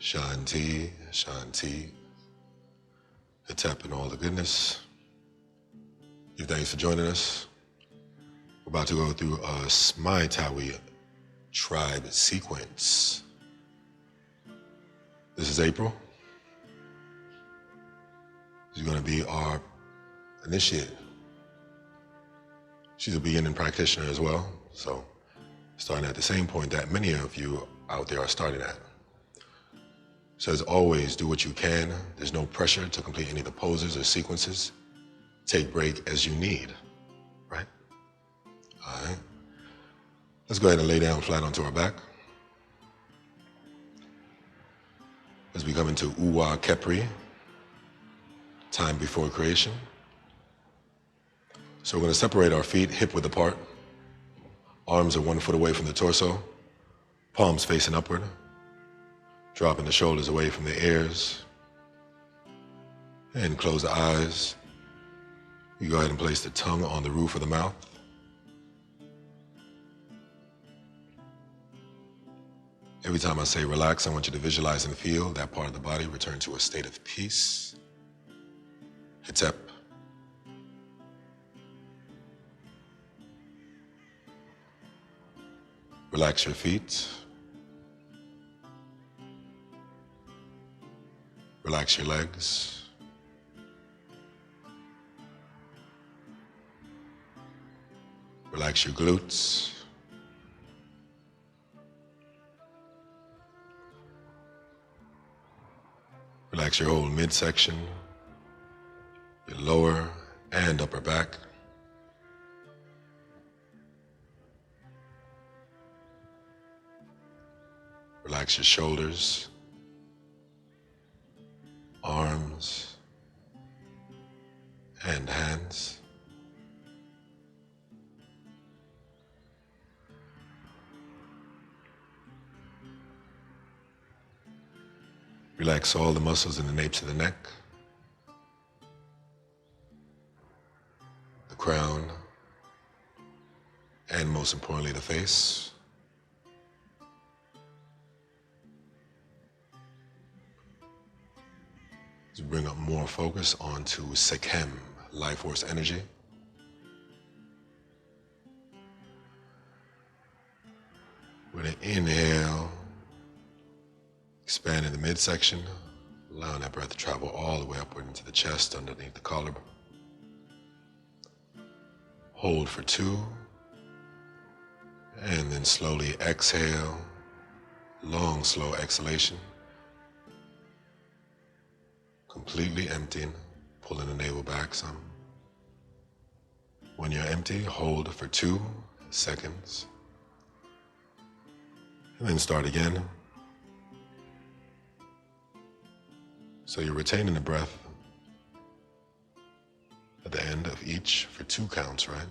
Shanti, Shanti. Tap in all the goodness. Give thanks for joining us. We're about to go through a Smai-Tawi Tribe sequence. This is April. She's going to be our initiate. She's a beginning practitioner as well, so starting at the same point that many of you out there are starting at. So as always, do what you can. There's no pressure to complete any of the poses or sequences. Take break as you need, right? All right. Let's go ahead and lay down flat onto our back. As we come into Keppera, time before creation. So we're going to separate our feet hip width apart. Arms are 1 foot away from the torso. Palms facing upward. Dropping the shoulders away from the ears. And close the eyes. You go ahead and place the tongue on the roof of the mouth. Every time I say relax, I want you to visualize and feel that part of the body return to a state of peace. Hitep. Relax your feet. Relax your legs. Relax your glutes. Relax your whole midsection, your lower and upper back. Relax your shoulders, arms, and hands. Relax all the muscles in the napes of the neck, the crown, and most importantly, the face. To bring up more focus onto Sekhem, life force energy. We're going to inhale, expanding the midsection, allowing that breath to travel all the way upward into the chest, underneath the collarbone. Hold for 2, and then slowly exhale, long, slow exhalation. Completely emptying, pulling the navel back some. When you're empty, hold for 2 seconds. And then start again. So you're retaining the breath at the end of each for 2 counts, right?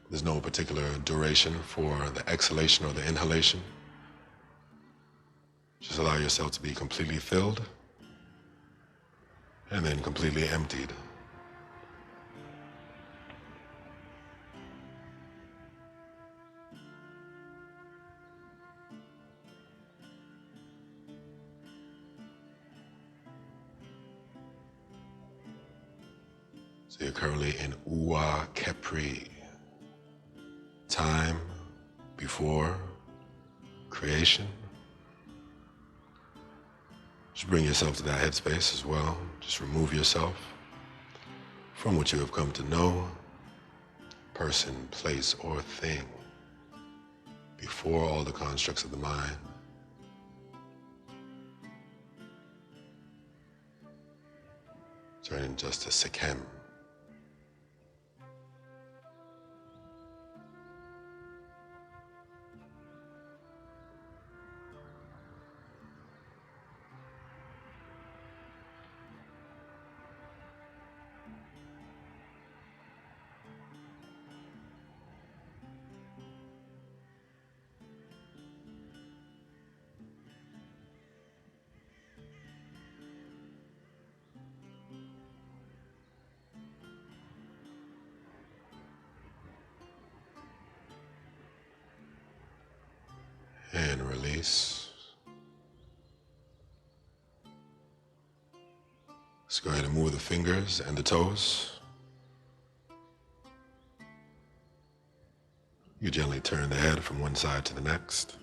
There's no particular duration for the exhalation or the inhalation. Just allow yourself to be completely filled and then completely emptied. So you're currently in Keppera, time before creation. Just bring yourself to that headspace as well. Just remove yourself from what you have come to know, person, place, or thing, before all the constructs of the mind. Turning just to Sekhem. And release. Let's go ahead and move the fingers and the toes. You gently turn the head from one side to the next.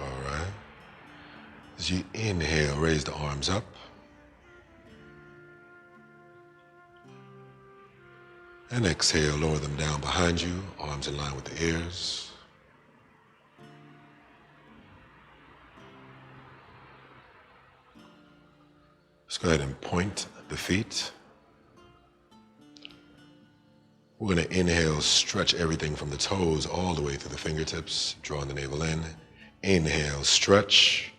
All right. As you inhale, raise the arms up. And exhale, lower them down behind you, arms in line with the ears. Let's go ahead and point the feet. We're going to inhale, stretch everything from the toes all the way through the fingertips, drawing the navel in. Inhale, stretch.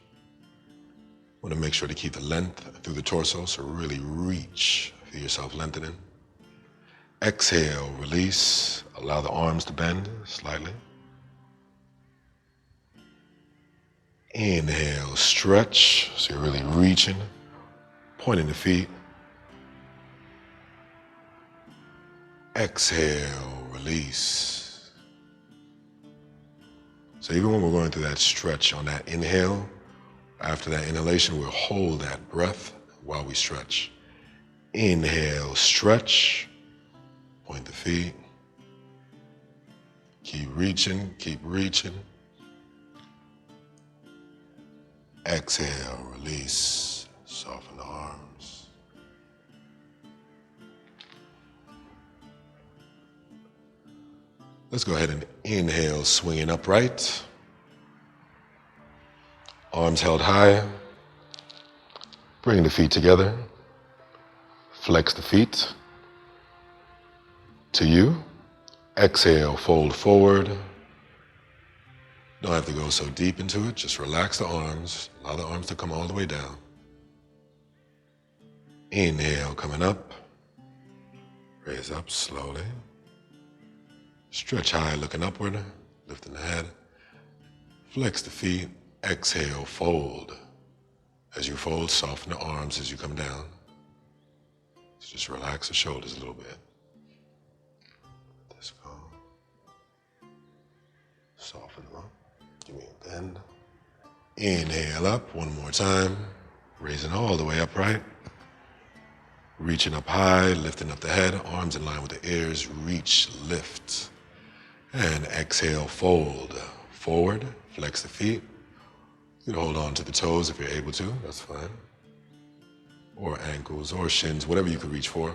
Want to make sure to keep the length through the torso, so really reach, feel yourself lengthening. Exhale, release, allow the arms to bend slightly. Inhale, stretch, so you're really reaching, pointing the feet. Exhale, release. So even when we're going through that stretch on that inhale, after that inhalation, we'll hold that breath while we stretch. Inhale, stretch. Point the feet. Keep reaching, keep reaching. Exhale, release, soften the arms. Let's go ahead and inhale, swinging upright. Arms held high. Bring the feet together. Flex the feet. To you. Exhale, fold forward. Don't have to go so deep into it. Just relax the arms. Allow the arms to come all the way down. Inhale, coming up. Raise up slowly. Stretch high, looking upward. Lifting the head. Flex the feet. Exhale, fold. As you fold, soften the arms as you come down. So just relax the shoulders a little bit. Let this go. Soften them up. Give me a bend. Inhale up one more time. Raising all the way upright. Reaching up high, lifting up the head, arms in line with the ears. Reach, lift. And exhale, fold. Forward, flex the feet. You can hold on to the toes if you're able to, that's fine. Or ankles, or shins, whatever you can reach for.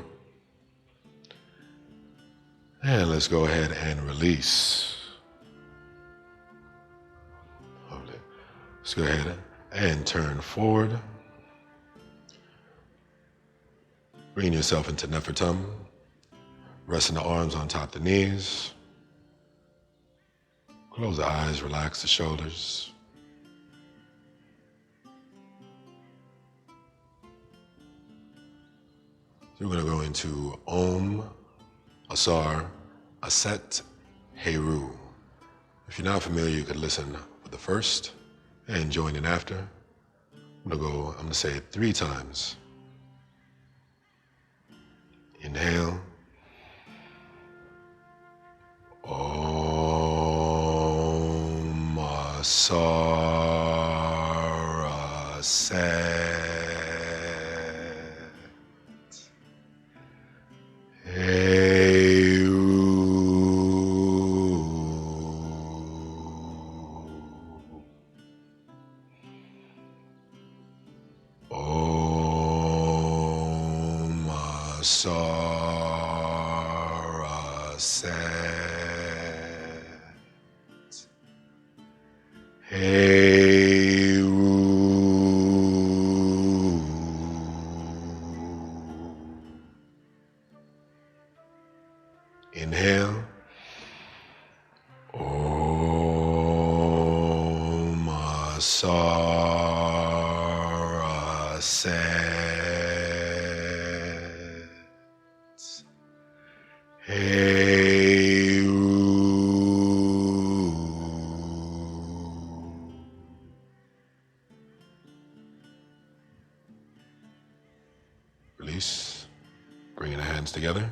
And let's go ahead and release. Lovely. Let's go ahead and turn forward. Bring yourself into Nefertum. Resting the arms on top of the knees. Close the eyes, relax the shoulders. So we're going to go into Om, Asar, Aset, Heru. If you're not familiar, you could listen with the first and join in after. I'm going to say it 3 times. Inhale. Om, Asar, Aset. Inhale. Om Asar Aset Heru. Bringing the hands together,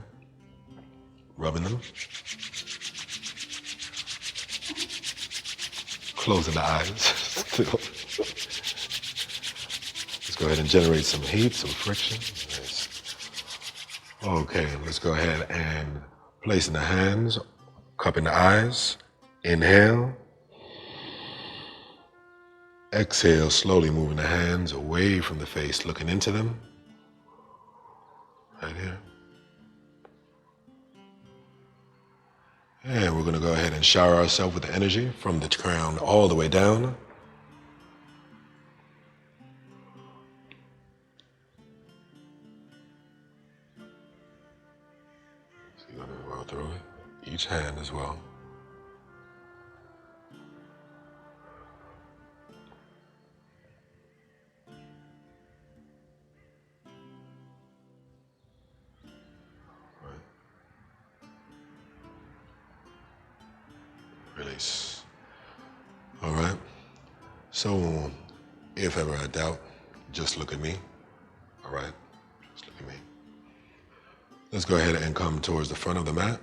rubbing them. Closing the eyes. Let's go ahead and generate some heat, some friction. Nice. Okay, let's go ahead and placing the hands, cupping the eyes. Inhale. Exhale, slowly moving the hands away from the face, looking into them. Right here. And we're going to go ahead and shower ourselves with the energy from the crown all the way down. So you're going to roll through it, each hand as well. Release. All right. So, if ever I doubt, just look at me. All right. Just look at me. Let's go ahead and come towards the front of the mat.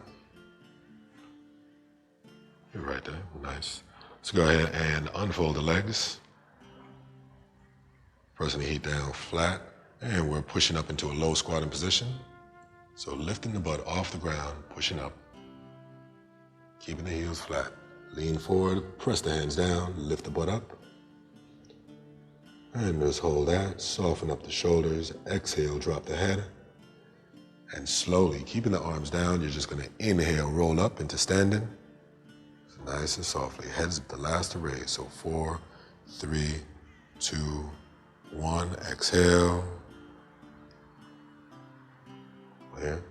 You're right there. Nice. Let's go ahead and unfold the legs. Pressing the heat down flat. And we're pushing up into a low squatting position. So lifting the butt off the ground, pushing up. Keeping the heels flat. Lean forward, press the hands down, lift the butt up. And just hold that, soften up the shoulders, exhale, drop the head. And slowly, keeping the arms down, you're just gonna inhale, roll up into standing. Nice and softly, heads at the last to raise. So 4, 3, 2, 1, exhale. There.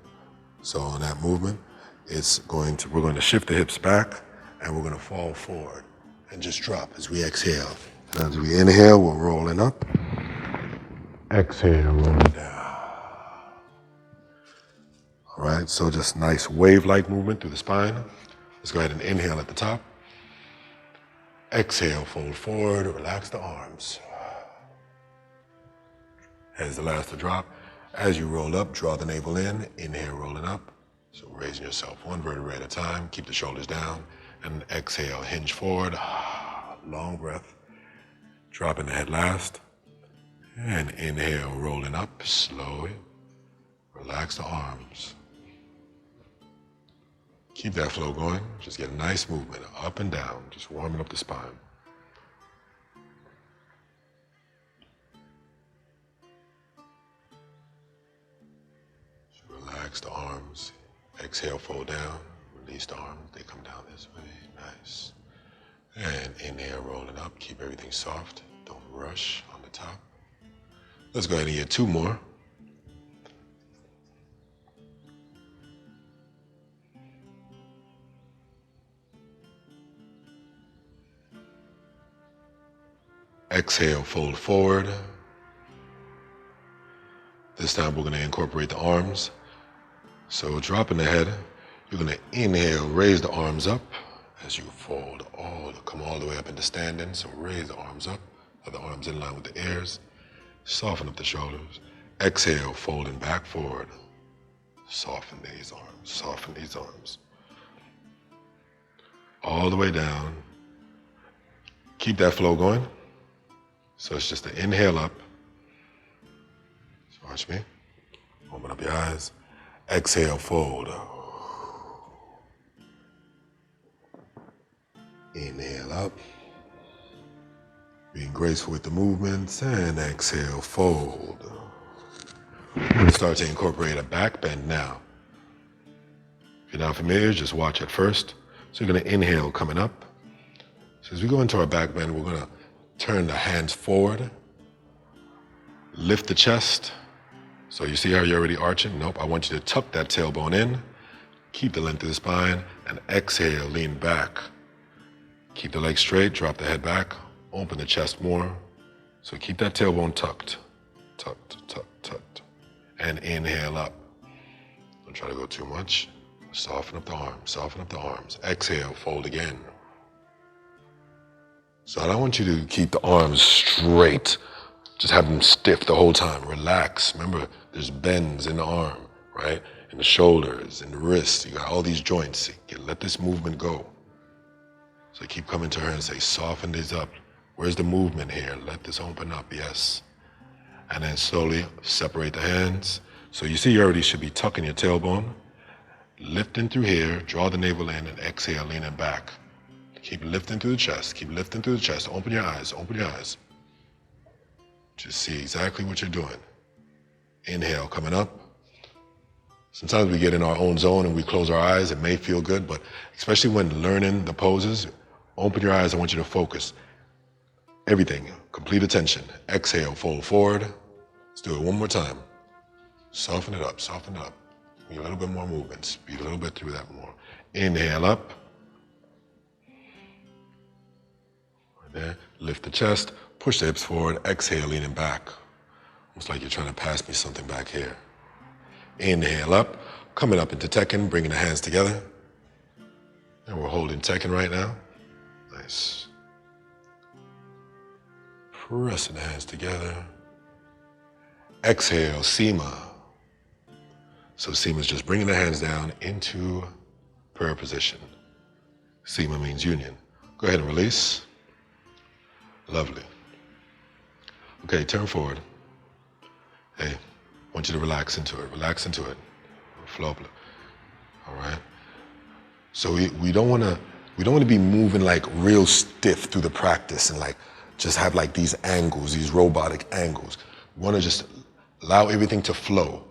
So on that movement, we're going to shift the hips back and we're going to fall forward and just drop as we exhale. And as we inhale, we're rolling up. Exhale, rolling down. All right, so just nice wave-like movement through the spine. Let's go ahead and inhale at the top. Exhale, fold forward, relax the arms. Head's the last to drop. As you roll up, draw the navel in, inhale, rolling up. So raising yourself one vertebrae at a time, keep the shoulders down, and exhale, hinge forward, long breath. Dropping the head last, and inhale, rolling up, slowly. Relax the arms. Keep that flow going, just get a nice movement, up and down, just warming up the spine. Relax the arms. Exhale, fold down. Release the arms. They come down this way. Nice. And inhale, rolling up. Keep everything soft. Don't rush on the top. Let's go ahead and get 2 more. Exhale, fold forward. This time we're going to incorporate the arms. So dropping the head, you're going to inhale, raise the arms up as you fold come all the way up into standing. So raise the arms up, other arms in line with the ears. Soften up the shoulders. Exhale, folding back forward. Soften these arms, soften these arms. All the way down. Keep that flow going. So it's just an inhale up. So watch me. Open up your eyes. Exhale, fold. Inhale up. Being graceful with the movements. And exhale, fold. We're going to start to incorporate a back bend now. If you're not familiar, just watch it first. So you're going to inhale coming up. So as we go into our back bend, we're going to turn the hands forward. Lift the chest. So you see how you're already arching? Nope, I want you to tuck that tailbone in. Keep the length of the spine. And exhale, lean back. Keep the legs straight, drop the head back. Open the chest more. So keep that tailbone tucked. Tucked, tucked, tucked. And inhale up. Don't try to go too much. Soften up the arms, soften up the arms. Exhale, fold again. So I don't want you to keep the arms straight. Just have them stiff the whole time. Relax. Remember, there's bends in the arm. right? In the shoulders, in the wrists, you got all these joints. Let this movement go. So keep coming to her and say, soften these up. Where's the movement here? Let this open up, yes. And then slowly separate the hands. So you see you already should be tucking your tailbone. Lifting through here, draw the navel in and exhale, leaning back. Keep lifting through the chest, keep lifting through the chest. Open your eyes, open your eyes. Just see exactly what you're doing. Inhale, coming up. Sometimes we get in our own zone and we close our eyes. It may feel good, but especially when learning the poses, open your eyes. I want you to focus. Everything, complete attention. Exhale, fold forward. Let's do it one more time. Soften it up, soften it up. Need a little bit more movement. Speed a little bit through that more. Inhale up. Right there. Lift the chest. Push the hips forward. Exhale, leaning back. Almost like you're trying to pass me something back here. Inhale up. Coming up into Tekken, bringing the hands together. And we're holding Tekken right now. Nice. Pressing the hands together. Exhale, Sema. So Sema is just bringing the hands down into prayer position. Sema means union. Go ahead and release. Lovely. Okay, turn forward. Hey, I want you to relax into it. Relax into it. Flow up. All right. So we don't want to be moving like real stiff through the practice and like just have like these angles, these robotic angles. We want to just allow everything to flow.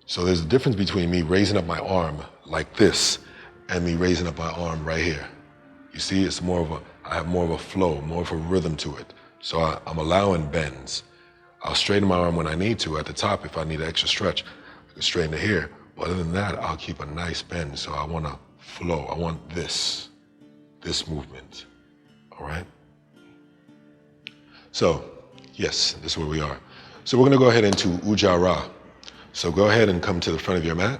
So there's a difference between me raising up my arm like this and me raising up my arm right here. You see, it's I have more of a flow, more of a rhythm to it. So I'm allowing bends. I'll straighten my arm when I need to at the top if I need an extra stretch. I can straighten it here. But other than that, I'll keep a nice bend. So I want to flow. I want this movement. All right? So, yes, this is where we are. So we're going to go ahead into Ujjayi. So go ahead and come to the front of your mat.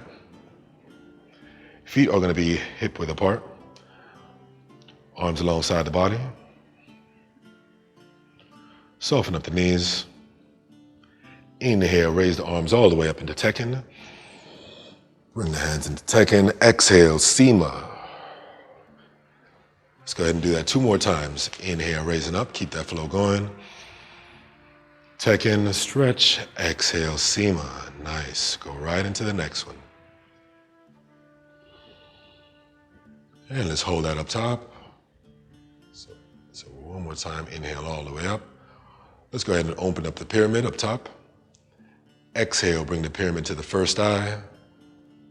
Feet are going to be hip width apart. Arms alongside the body. Soften up the knees. Inhale, raise the arms all the way up into Tekken. Bring the hands into Tekken. Exhale, Sema. Let's go ahead and do that 2 more times. Inhale, raising up. Keep that flow going. Tekken, stretch. Exhale, Sema. Nice. Go right into the next one. And let's hold that up top. So one more time. Inhale all the way up. Let's go ahead and open up the pyramid up top. Exhale, bring the pyramid to the first eye.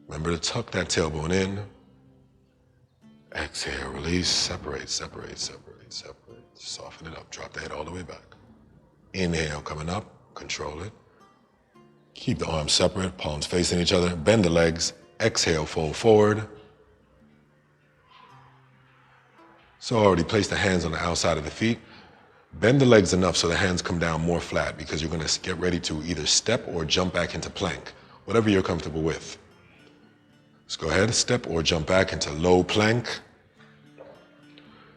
Remember to tuck that tailbone in. Exhale, release, separate, separate, separate, separate. Soften it up, drop the head all the way back. Inhale, coming up, control it. Keep the arms separate, palms facing each other. Bend the legs. Exhale, fold forward. So already place the hands on the outside of the feet. Bend the legs enough so the hands come down more flat because you're going to get ready to either step or jump back into plank, whatever you're comfortable with. Let's go ahead, step or jump back into low plank.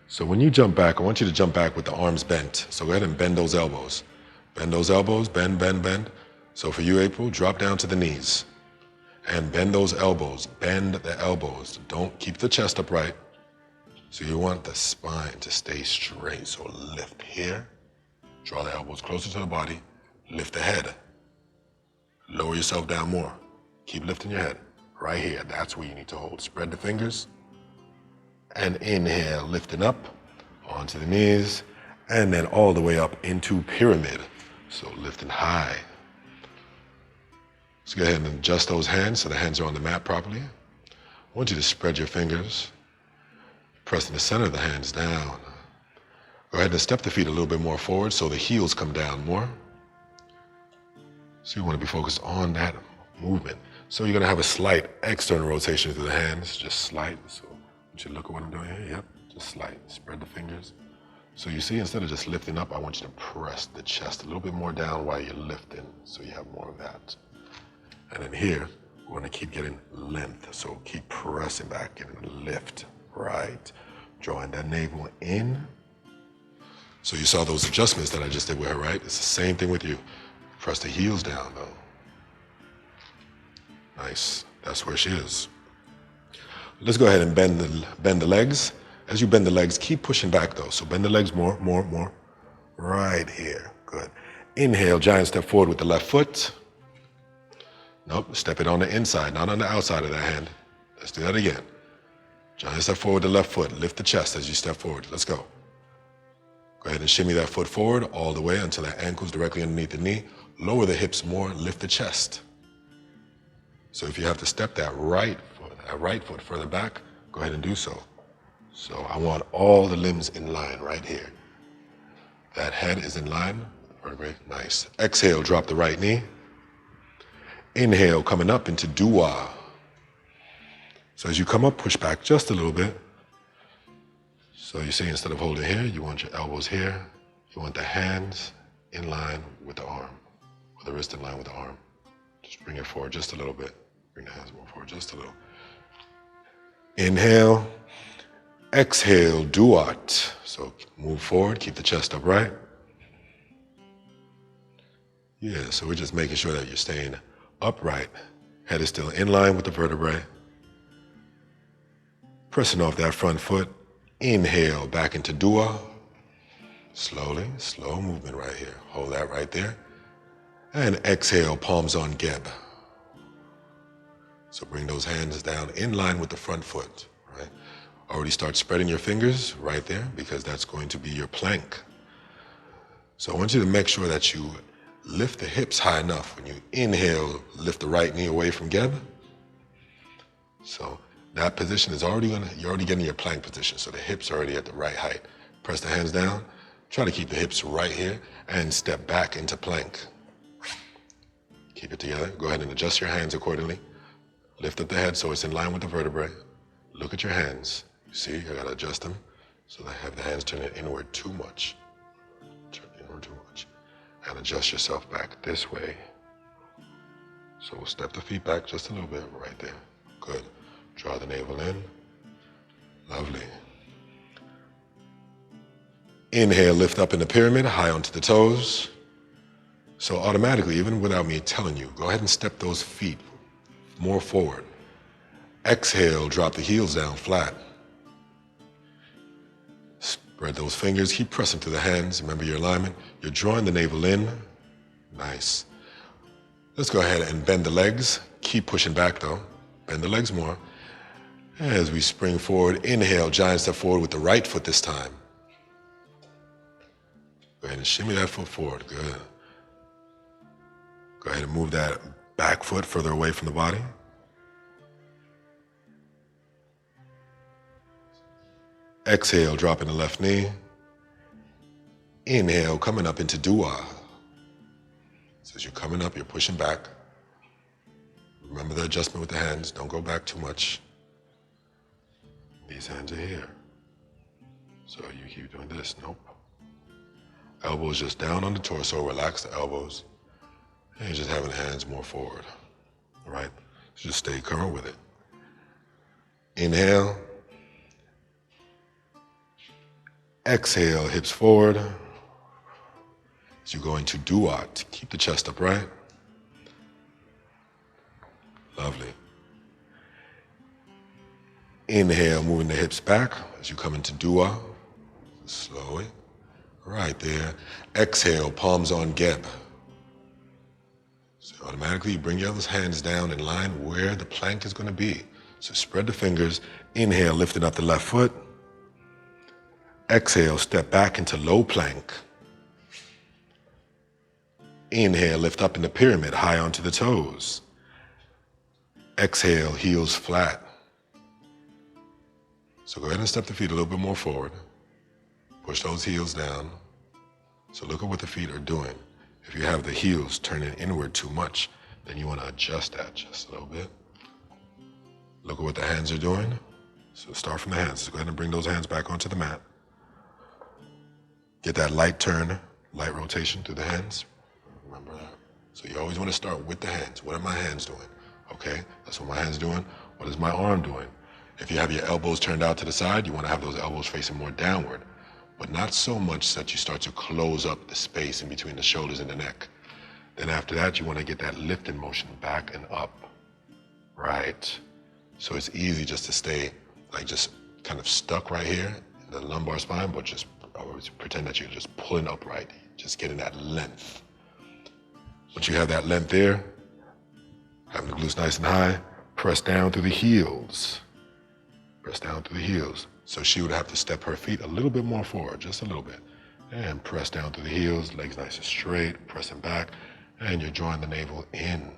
So when you jump back, I want you to jump back with the arms bent. So go ahead and bend those elbows. Bend those elbows, bend, bend, bend. So for you, April, drop down to the knees. And bend those elbows, bend the elbows. Don't keep the chest upright. So you want the spine to stay straight. So lift here, draw the elbows closer to the body, lift the head. Lower yourself down more. Keep lifting your head. Right here, that's where you need to hold. Spread the fingers. And inhale, lifting up onto the knees. And then all the way up into pyramid. So lifting high. Let's go ahead and adjust those hands so the hands are on the mat properly. I want you to spread your fingers. Pressing the center of the hands down. Go ahead and step the feet a little bit more forward so the heels come down more. So you want to be focused on that movement. So you're going to have a slight external rotation through the hands, just slight. So I want you to look at what I'm doing here. Yep, just slight. Spread the fingers. So you see, instead of just lifting up, I want you to press the chest a little bit more down while you're lifting, so you have more of that. And then here, we're going to keep getting length. So keep pressing back, getting a lift. Right, drawing that navel in. So you saw those adjustments that I just did with her, right? It's the same thing with you. Press the heels down, though. Nice. That's where she is. Let's go ahead and bend the legs. As you bend the legs, keep pushing back though. So bend the legs more, more, more. Right here. Good. Inhale, giant step forward with the left foot. Nope, step it on the inside, not on the outside of that hand. Let's do that again. Giant step forward with the left foot. Lift the chest as you step forward. Let's go. Go ahead and shimmy that foot forward all the way until that ankle's directly underneath the knee. Lower the hips more, lift the chest. So if you have to step that right foot further back, go ahead and do so. So I want all the limbs in line right here. That head is in line, vertebrae, nice. Exhale, drop the right knee. Inhale, coming up into dua. So as you come up, push back just a little bit. So you see, instead of holding here, you want your elbows here. You want the hands in line with the arm, or the wrist in line with the arm. Just bring it forward just a little bit. Bring the hands more forward just a little. Inhale. Exhale, duat. So move forward, keep the chest upright. Yeah, so we're just making sure that you're staying upright. Head is still in line with the vertebrae. Pressing off that front foot. Inhale, back into dua. Slowly, slow movement right here. Hold that right there. And exhale, palms on geb. So bring those hands down in line with the front foot, right? Already start spreading your fingers right there because that's going to be your plank. So I want you to make sure that you lift the hips high enough. When you inhale, lift the right knee away from geb. So that position is you're already getting your plank position. So the hips are already at the right height. Press the hands down. Try to keep the hips right here and step back into plank. Keep it together. Go ahead and adjust your hands accordingly. Lift up the head so it's in line with the vertebrae. Look at your hands. You see, I gotta adjust them so that I have the hands turning inward too much. Turn inward too much. And adjust yourself back this way. So we'll step the feet back just a little bit right there. Good. Draw the navel in. Lovely. Inhale, lift up in the pyramid, high onto the toes. So automatically, even without me telling you, go ahead and step those feet more forward. Exhale, drop the heels down flat. Spread those fingers, keep pressing to the hands. Remember your alignment. You're drawing the navel in. Nice. Let's go ahead and bend the legs. Keep pushing back though. Bend the legs more. As we spring forward, inhale, giant step forward with the right foot this time. Go ahead and shimmy that foot forward, good. Go ahead and move that back foot further away from the body. Exhale, dropping the left knee. Inhale, coming up into dua. So as you're coming up, you're pushing back. Remember the adjustment with the hands. Don't go back too much. These hands are here. So you keep doing this. Nope. Elbows just down on the torso. Relax the elbows. And you're just having the hands more forward. All right? So just stay current with it. Inhale. Exhale, hips forward. As you go into duat, keep the chest upright. Lovely. Inhale, moving the hips back as you come into dua. Slowly. Right there. Exhale, palms on geb. So automatically you bring your other hands down in line where the plank is going to be. So spread the fingers. Inhale, lifting up the left foot. Exhale, step back into low plank. Inhale, lift up in the pyramid, high onto the toes. Exhale, heels flat. So go ahead and step the feet a little bit more forward. Push those heels down. So look at what the feet are doing. If you have the heels turning inward too much, then you want to adjust that just a little bit. Look at what the hands are doing. So start from the hands. So go ahead and bring those hands back onto the mat. Get that light turn, light rotation through the hands. Remember that. So you always want to start with the hands. What are my hands doing? Okay, that's what my hand's doing. What is my arm doing? If you have your elbows turned out to the side, you want to have those elbows facing more downward, but not so much that you start to close up the space in between the shoulders and the neck. Then after that, you want to get that lifting motion back and up. Right. So it's easy just to stay like just kind of stuck right here in the lumbar spine, but just always pretend that you're just pulling upright, just getting that length. Once you have that length there, having the glutes nice and high, press down through the heels. Press down through the heels. So she would have to step her feet a little bit more forward, just a little bit. And press down through the heels, legs nice and straight, pressing back, and you're drawing the navel in.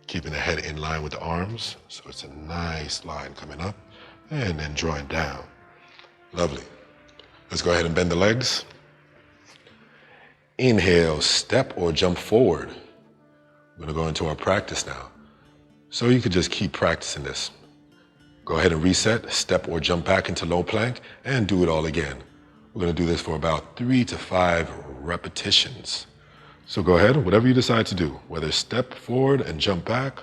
Keeping the head in line with the arms, so it's a nice line coming up, and then drawing down. Lovely. Let's go ahead and bend the legs. Inhale, step or jump forward. We're gonna go into our practice now. So you could just keep practicing this. Go ahead and reset, step or jump back into low plank, and do it all again. We're gonna do this for about 3 to 5 repetitions. So go ahead, whatever you decide to do, whether step forward and jump back,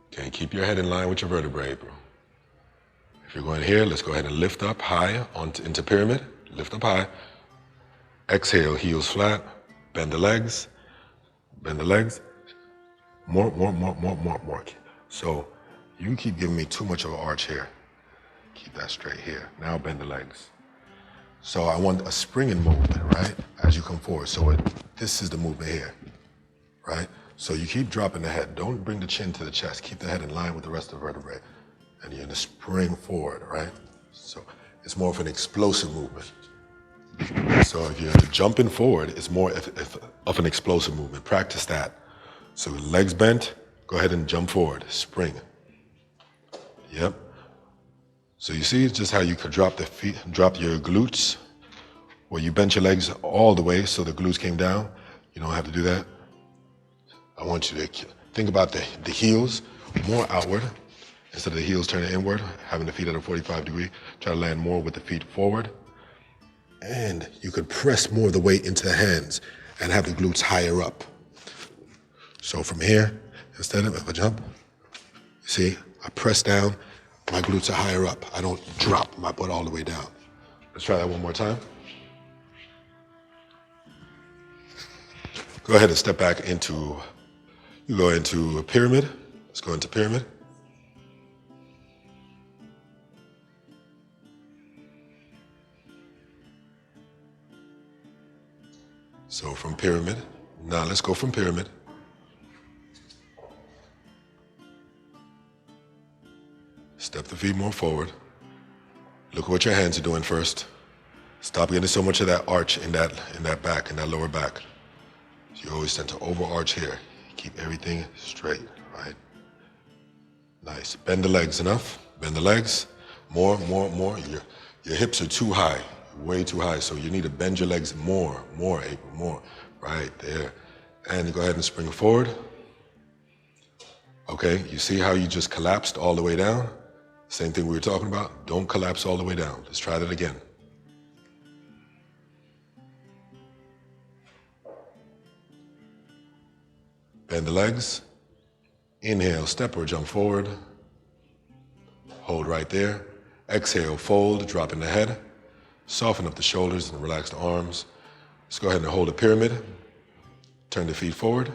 okay, keep your head in line with your vertebrae, bro. If you're going here, let's go ahead and lift up high into pyramid, lift up high. Exhale, heels flat, bend the legs, bend the legs. More. So you keep giving me too much of an arch here. Keep that straight here. Now bend the legs. So I want a springing movement, right? As you come forward. So this is the movement here, right? So you keep dropping the head. Don't bring the chin to the chest. Keep the head in line with the rest of the vertebrae. And you're gonna spring forward, right? So it's more of an explosive movement. So if you're jumping forward, it's more of an explosive movement. Practice that. So legs bent, go ahead and jump forward, spring. Yep. So you see just how you could drop the feet, drop your glutes, where you bent your legs all the way so the glutes came down. You don't have to do that. I want you to think about the heels more outward instead of the heels turning inward, having the feet at a 45 degree. Try to land more with the feet forward. And you could press more of the weight into the hands and have the glutes higher up. So from here, instead of if I jump, see, I press down, my glutes are higher up. I don't drop my butt all the way down. Let's try that one more time. Go ahead and step back into, you go into a pyramid. Let's go into pyramid. So from pyramid, now let's go from pyramid. Step the feet more forward. Look at what your hands are doing first. Stop getting so much of that arch in that back, in that lower back. You always tend to overarch here. Keep everything straight, right? Nice. Bend the legs enough. Bend the legs. More. Your hips are too high, way too high. So you need to bend your legs more, April, more. Right there. And go ahead and spring forward. Okay, you see how you just collapsed all the way down? Same thing we were talking about. Don't collapse all the way down. Let's try that again. Bend the legs. Inhale, step or jump forward. Hold right there. Exhale, fold, dropping the head. Soften up the shoulders and relax the arms. Let's go ahead and hold a pyramid. Turn the feet forward.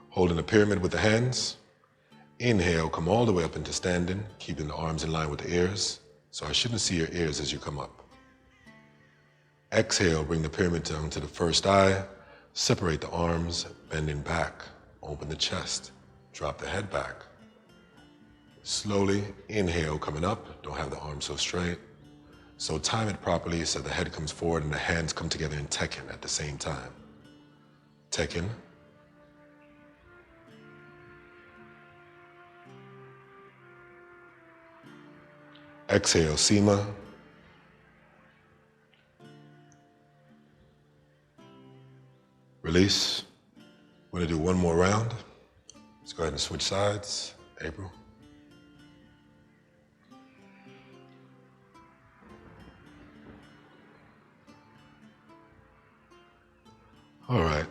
Holding a pyramid with the hands. Inhale, come all the way up into standing, keeping the arms in line with the ears. So I shouldn't see your ears as you come up. Exhale, bring the pyramid down to the first eye. Separate the arms, bending back. Open the chest. Drop the head back. Slowly, inhale, coming up. Don't have the arms so straight. So time it properly so the head comes forward and the hands come together in Tekken at the same time. Tekken. Exhale, Sema. Release. We're gonna do one more round. Let's go ahead and switch sides. April. All right.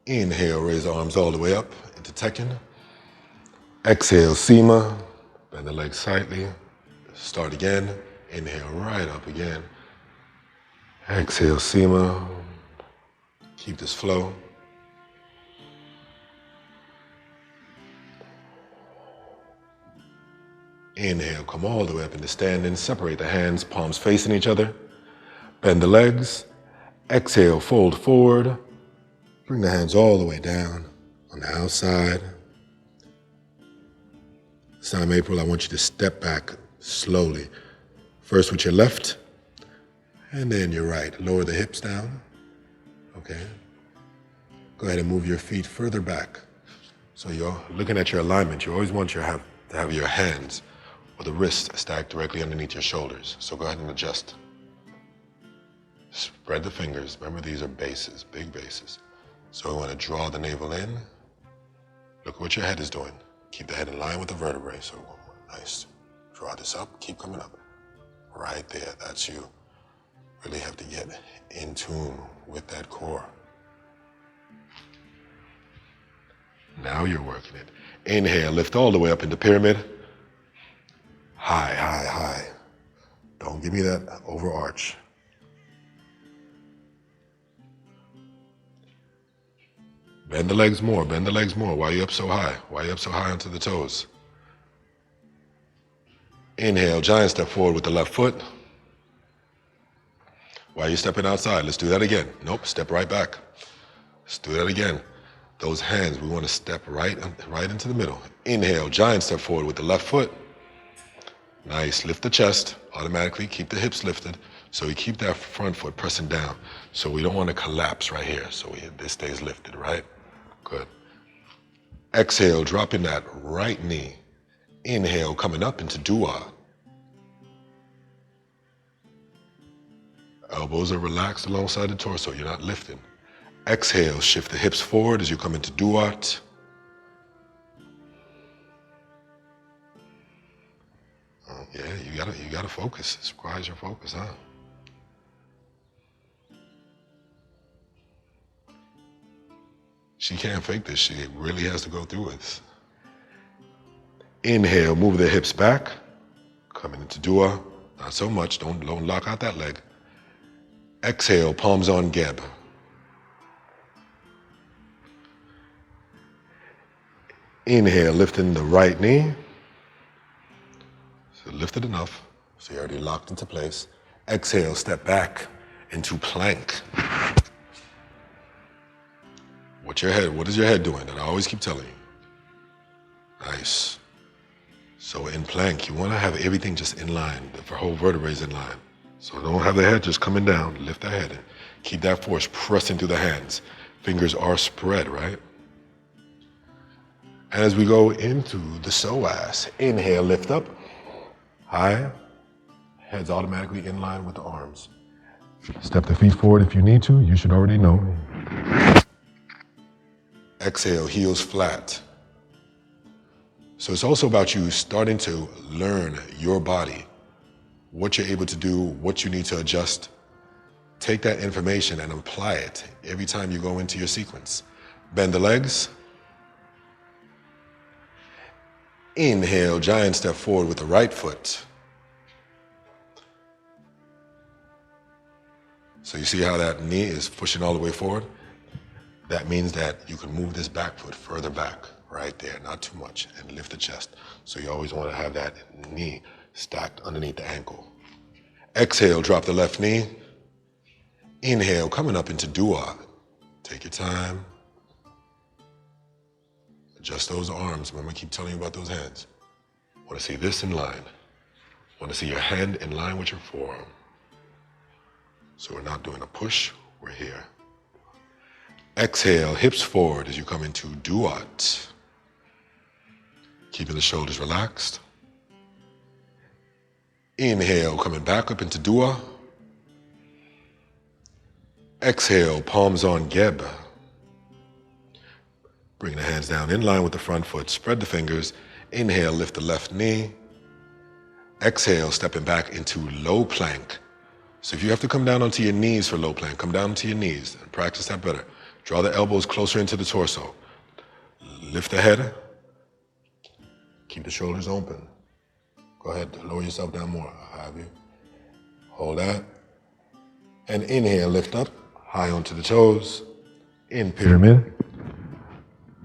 Inhale, raise the arms all the way up into Tekken. Exhale, Sema. Bend the legs slightly. Start again. Inhale right up again. Exhale, Sema. Keep this flow. Inhale, come all the way up into standing. Separate the hands, palms facing each other. Bend the legs. Exhale, fold forward. Bring the hands all the way down on the outside. This time, April, I want you to step back slowly. First with your left, and then your right. Lower the hips down. Okay. Go ahead and move your feet further back. So you're looking at your alignment. You always want to have your hands or the wrists stacked directly underneath your shoulders. So go ahead and adjust. Spread the fingers. Remember, these are bases, big bases. So we want to draw the navel in. Look at what your head is doing. Keep the head in line with the vertebrae. So nice. Draw this up. Keep coming up. Right there. That's you. Really have to get in tune with that core. Now you're working it. Inhale, lift all the way up into pyramid. High, high, high. Don't give me that overarch. Bend the legs more, bend the legs more. Why are you up so high? Why are you up so high onto the toes? Inhale, giant step forward with the left foot. Why are you stepping outside? Let's do that again. Nope, step right back. Let's do that again. Those hands, we want to step right into the middle. Inhale, giant step forward with the left foot. Nice, lift the chest automatically, keep the hips lifted. So we keep that front foot pressing down. So we don't want to collapse right here. So this stays lifted, right? Good. Exhale, dropping that right knee. Inhale, coming up into dua. Elbows are relaxed alongside the torso, you're not lifting. Exhale, shift the hips forward as you come into duat. Oh, yeah, you gotta focus. This requires your focus, huh? She can't fake this. She really has to go through it. Inhale, move the hips back. Coming into dua. Not so much. Don't lock out that leg. Exhale, palms on geb. Inhale, lifting the right knee. So lifted enough. So you're already locked into place. Exhale, step back into plank. What is your head doing? And I always keep telling you. Nice. So in plank, you want to have everything just in line. The whole vertebrae is in line. So don't have the head just coming down. Lift the head. Keep that force pressing through the hands. Fingers are spread, right? As we go into the psoas, inhale, lift up. High. Head's automatically in line with the arms. Step the feet forward if you need to. You should already know. Exhale, heels flat. So it's also about you starting to learn your body, what you're able to do, what you need to adjust. Take that information and apply it every time you go into your sequence. Bend the legs. Inhale, giant step forward with the right foot. So you see how that knee is pushing all the way forward? That means that you can move this back foot further back, right there, not too much, and lift the chest. So you always want to have that knee stacked underneath the ankle. Exhale, drop the left knee. Inhale, coming up into dua. Take your time. Adjust those arms. Remember, I keep telling you about those hands. Want to see this in line. Want to see your hand in line with your forearm. So we're not doing a push, we're here. Exhale, hips forward as you come into duat. Keeping the shoulders relaxed. Inhale, coming back up into dua. Exhale, palms on geb. Bring the hands down in line with the front foot. Spread the fingers. Inhale, lift the left knee. Exhale, stepping back into low plank. So if you have to come down onto your knees for low plank, come down onto your knees and practice that better. Draw the elbows closer into the torso. Lift the head. Keep the shoulders open. Go ahead, lower yourself down more. I have you. Hold that. And inhale, lift up, high onto the toes, in pyramid.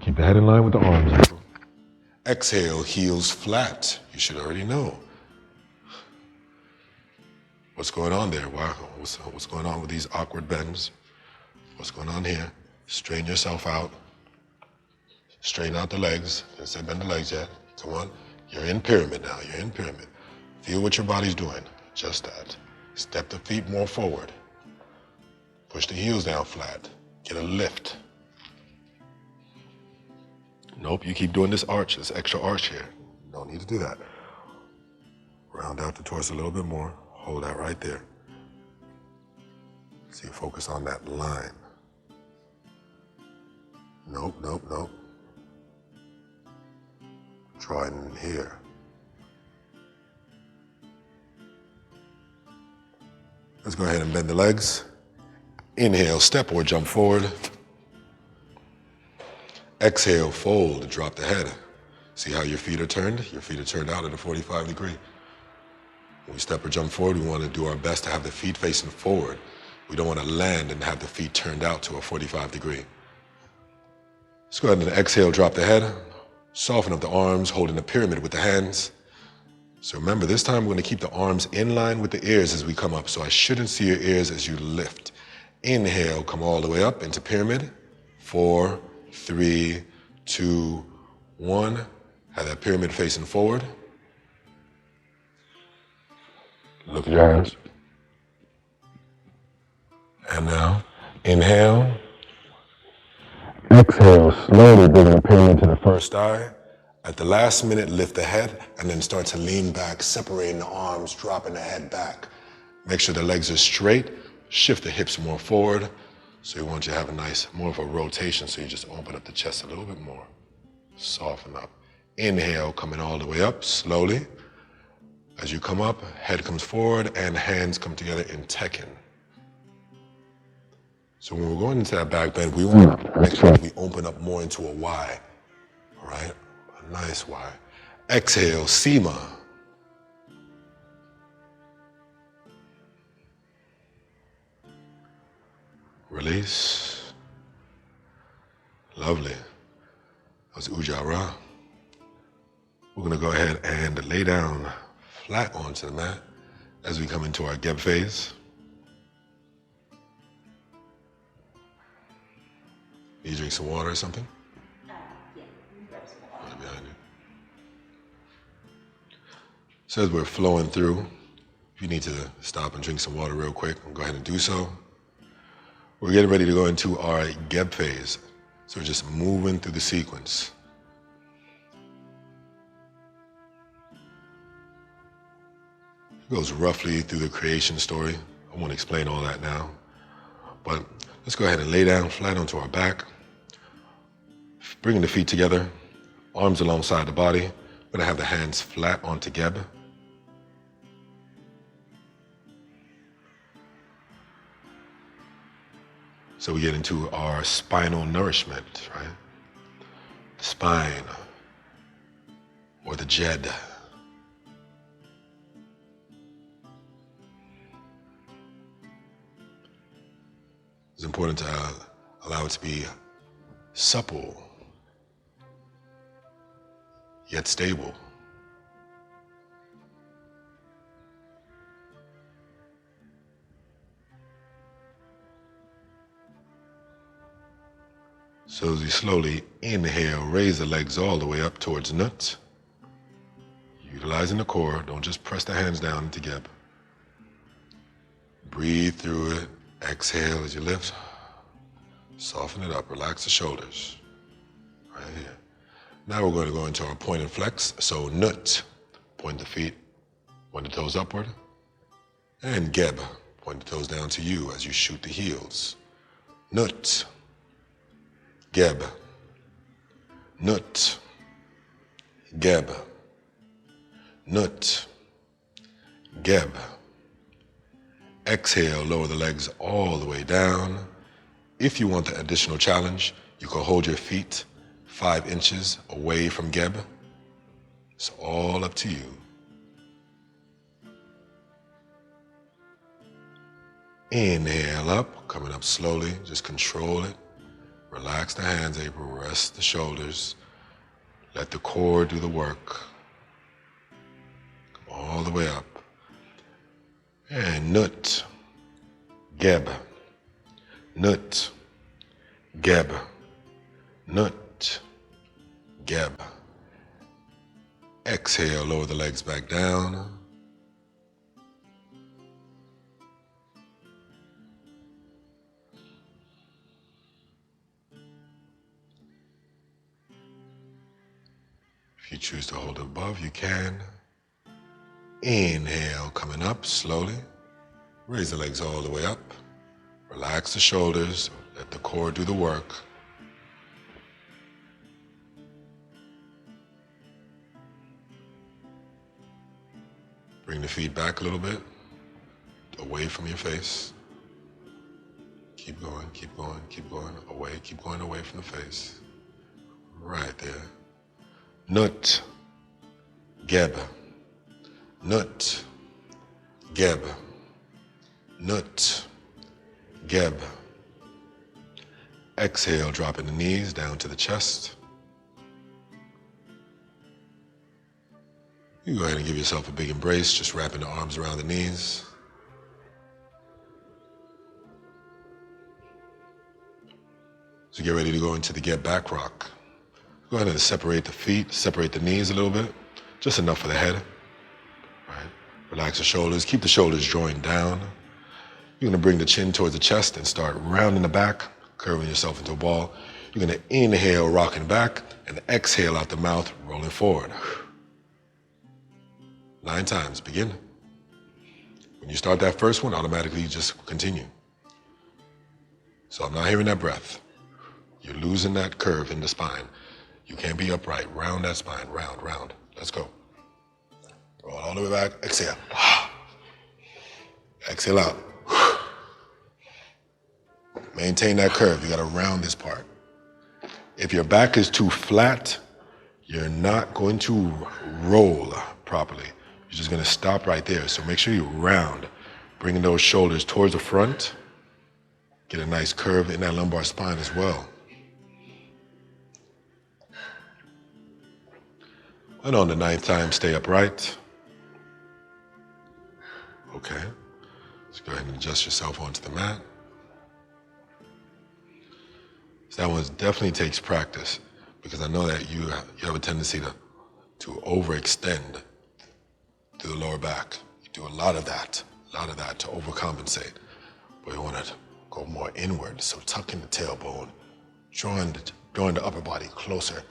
Keep the head in line with the arms. Exhale, heels flat. You should already know. What's going on there? What's going on with these awkward bends? What's going on here? Straighten yourself out. Straighten out the legs. Didn't say bend the legs yet. Come on. You're in pyramid now. You're in pyramid. Feel what your body's doing. Just that. Step the feet more forward. Push the heels down flat. Get a lift. Nope, you keep doing this arch, this extra arch here. Don't need to do that. Round out the torso a little bit more. Hold that right there. So you focus on that line. Nope, nope, nope. Try it in here. Let's go ahead and bend the legs. Inhale, step or jump forward. Exhale, fold, drop the head. See how your feet are turned? Your feet are turned out at a 45 degree. When we step or jump forward, we want to do our best to have the feet facing forward. We don't want to land and have the feet turned out to a 45 degree. Let's go ahead and exhale, drop the head. Soften up the arms, holding the pyramid with the hands. So remember, this time we're going to keep the arms in line with the ears as we come up. So I shouldn't see your ears as you lift. Inhale, come all the way up into pyramid. 4, 3, 2, 1. Have that pyramid facing forward. Look at your hands. And now, inhale. Exhale, slowly bringing the pyramid to the first eye. At the last minute, lift the head and then start to lean back, separating the arms, dropping the head back. Make sure the legs are straight. Shift the hips more forward. So we want you to have a nice, more of a rotation, so you just open up the chest a little bit more. Soften up. Inhale, coming all the way up, slowly. As you come up, head comes forward and hands come together in Tekken. So when we're going into that back bend, we want to make sure we open up more into a Y, all right? A nice Y. Exhale, Sema. Release. Lovely. That was Ujjayi. We're going to go ahead and lay down flat onto the mat as we come into our Geb phase. You drink some water or something? Yeah, you can grab some water. Right behind you. So as we're flowing through, if you need to stop and drink some water real quick, go ahead and do so. We're getting ready to go into our Geb phase. So we're just moving through the sequence. It goes roughly through the creation story. I won't explain all that now. But let's go ahead and lay down flat onto our back. Bringing the feet together, arms alongside the body. We're going to have the hands flat onto Geb. So we get into our spinal nourishment, right? Spine, or the Jed. It's important to allow it to be supple, yet stable. So as you slowly inhale, raise the legs all the way up towards Nut. Utilizing the core, don't just press the hands down into Geb. Breathe through it, exhale as you lift. Soften it up, relax the shoulders. Right here. Now we're going to go into our point and flex. So Nut, point the feet, point the toes upward. And Geb, point the toes down to you as you shoot the heels. Nut. Geb, Nut, Geb, Nut, Geb. Exhale, lower the legs all the way down. If you want the additional challenge, you can hold your feet 5 inches away from Geb. It's all up to you. Inhale up, coming up slowly. Just control it. Relax the hands, April. Rest the shoulders. Let the core do the work. Come all the way up. And nut, geb, nut, geb, nut, geb. Exhale, lower the legs back down. If you choose to hold it above, you can. Inhale, coming up slowly. Raise the legs all the way up. Relax the shoulders. Let the core do the work. Bring the feet back a little bit, away from your face. Keep going, keep going, keep going, away, keep going away from the face. Right there. Nut, geb, nut, geb, nut, geb. Exhale, dropping the knees down to the chest. You go ahead and give yourself a big embrace, just wrapping the arms around the knees. So get ready to go into the get back rock. Go ahead and separate the feet, separate the knees a little bit, just enough for the head. Right. Relax the shoulders, keep the shoulders joined down. You're gonna bring the chin towards the chest and start rounding the back, curving yourself into a ball. You're gonna inhale, rocking back, and exhale out the mouth, rolling forward. 9 times, begin. When you start that first one, automatically you just continue. So I'm not hearing that breath. You're losing that curve in the spine. You can't be upright. Round that spine, round, round. Let's go. Roll all the way back, exhale. Exhale out. Maintain that curve. You gotta round this part. If your back is too flat, you're not going to roll properly. You're just gonna stop right there. So make sure you round, bringing those shoulders towards the front. Get a nice curve in that lumbar spine as well. And on the 9th time, stay upright. Okay. Let's go ahead and adjust yourself onto the mat. So that one definitely takes practice, because I know that you have a tendency to overextend through the lower back. You do a lot of that to overcompensate. But you want to go more inward, so tuck in the tailbone, drawing the upper body closer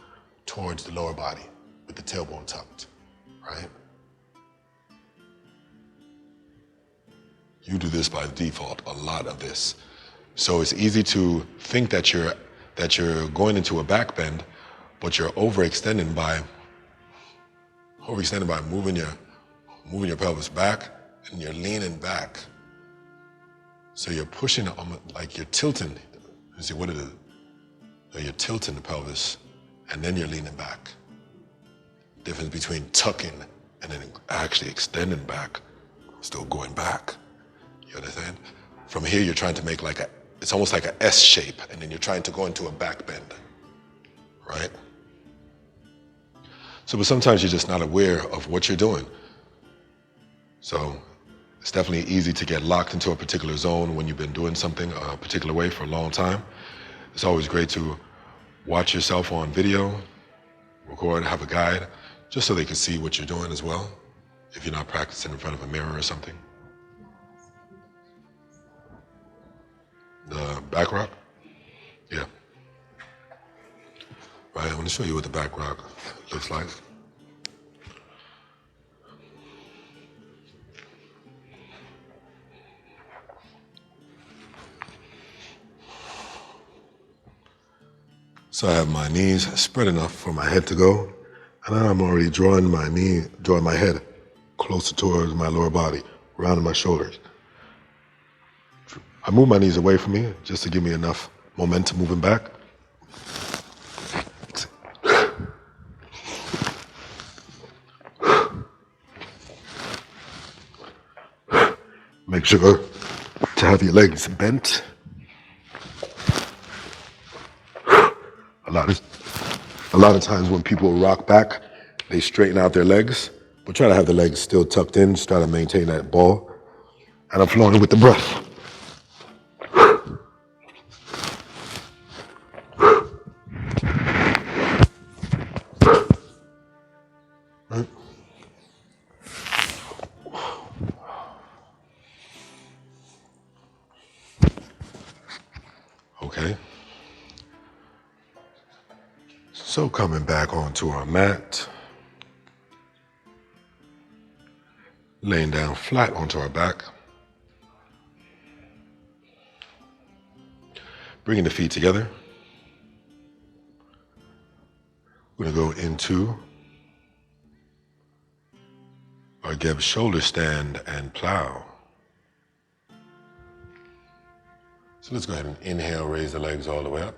towards the lower body with the tailbone tucked, right? You do this by default, a lot of this. So it's easy to think that you're going into a back bend, but you're overextending by moving your pelvis back, and you're leaning back. So you're pushing like you're tilting. You see what it is? So you're tilting the pelvis, and then you're leaning back. Difference between tucking and then actually extending back, still going back. You understand? From here, you're trying to make it's almost like an S shape, and then you're trying to go into a back bend, right? So, but sometimes you're just not aware of what you're doing. So it's definitely easy to get locked into a particular zone when you've been doing something a particular way for a long time. It's always great to watch yourself on video, record, have a guide, just so they can see what you're doing as well, if you're not practicing in front of a mirror or something. The back rock? Yeah. Right, I want to show you what the back rock looks like. So I have my knees spread enough for my head to go, and then I'm already drawing my head closer towards my lower body, rounding my shoulders. I move my knees away from me just to give me enough momentum moving back. Make sure to have your legs bent. A lot of times when people rock back, they straighten out their legs, but try to have the legs still tucked in, just try to maintain that ball. And I'm flowing with the breath. Right. Okay. So coming back onto our mat, laying down flat onto our back, bringing the feet together. We're going to go into our Geb shoulder stand and plow. So let's go ahead and inhale, raise the legs all the way up.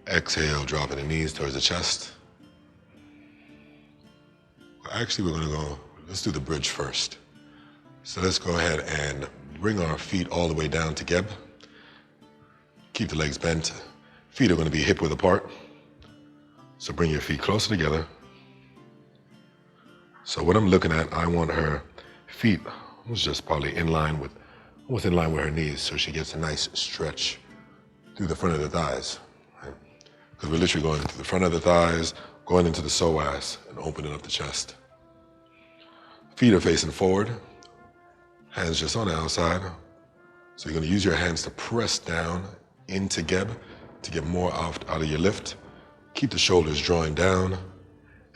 Exhale, dropping the knees towards the chest. Actually, we're going to go, let's do the bridge first. So let's go ahead and bring our feet all the way down to Geb. Keep the legs bent. Feet are going to be hip width apart. So bring your feet closer together. So what I'm looking at, I want her feet almost just probably almost in line with her knees, so she gets a nice stretch through the front of the thighs. Right? Because we're literally going through the front of the thighs, going into the psoas and opening up the chest. Feet are facing forward, hands just on the outside. So you're going to use your hands to press down into Geb to get more out of your lift. Keep the shoulders drawing down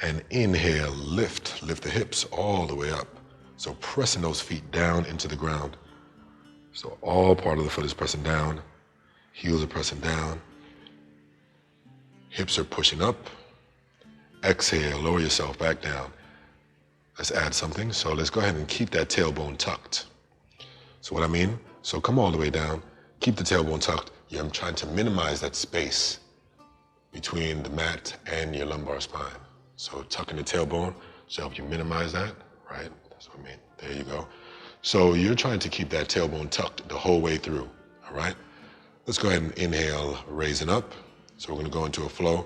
and inhale, lift the hips all the way up. So pressing those feet down into the ground. So all part of the foot is pressing down, heels are pressing down, hips are pushing up. Exhale, lower yourself back down. Let's add something. So let's go ahead and keep that tailbone tucked. So what I mean, so come all the way down, keep the tailbone tucked. I'm trying to minimize that space between the mat and your lumbar spine. So tucking the tailbone to help you minimize that, right? That's what I mean. There you go. So you're trying to keep that tailbone tucked the whole way through, all right? Let's go ahead and inhale, raising up. So we're gonna go into a flow.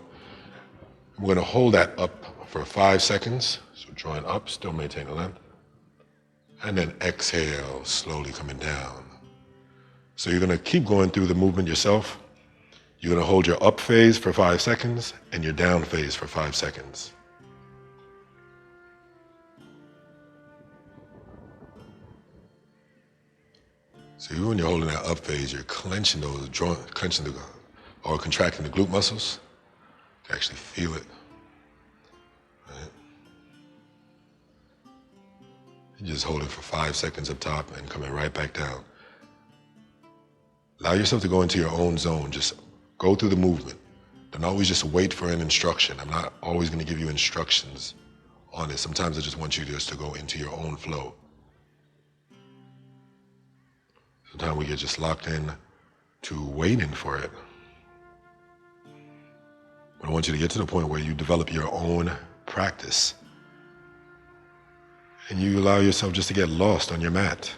We're gonna hold that up for 5 seconds. So drawing up, still maintain the length. And then exhale, slowly coming down. So you're gonna keep going through the movement yourself. You're gonna hold your up phase for 5 seconds and your down phase for 5 seconds. So when you're holding that up phase, you're clenching those joints, or contracting the glute muscles. You can actually feel it. Right? You just hold it for 5 seconds up top and coming right back down. Allow yourself to go into your own zone. Just go through the movement. Don't always just wait for an instruction. I'm not always going to give you instructions on it. Sometimes I just want you just to go into your own flow. Sometimes we get just locked in to waiting for it. But I want you to get to the point where you develop your own practice. And you allow yourself just to get lost on your mat.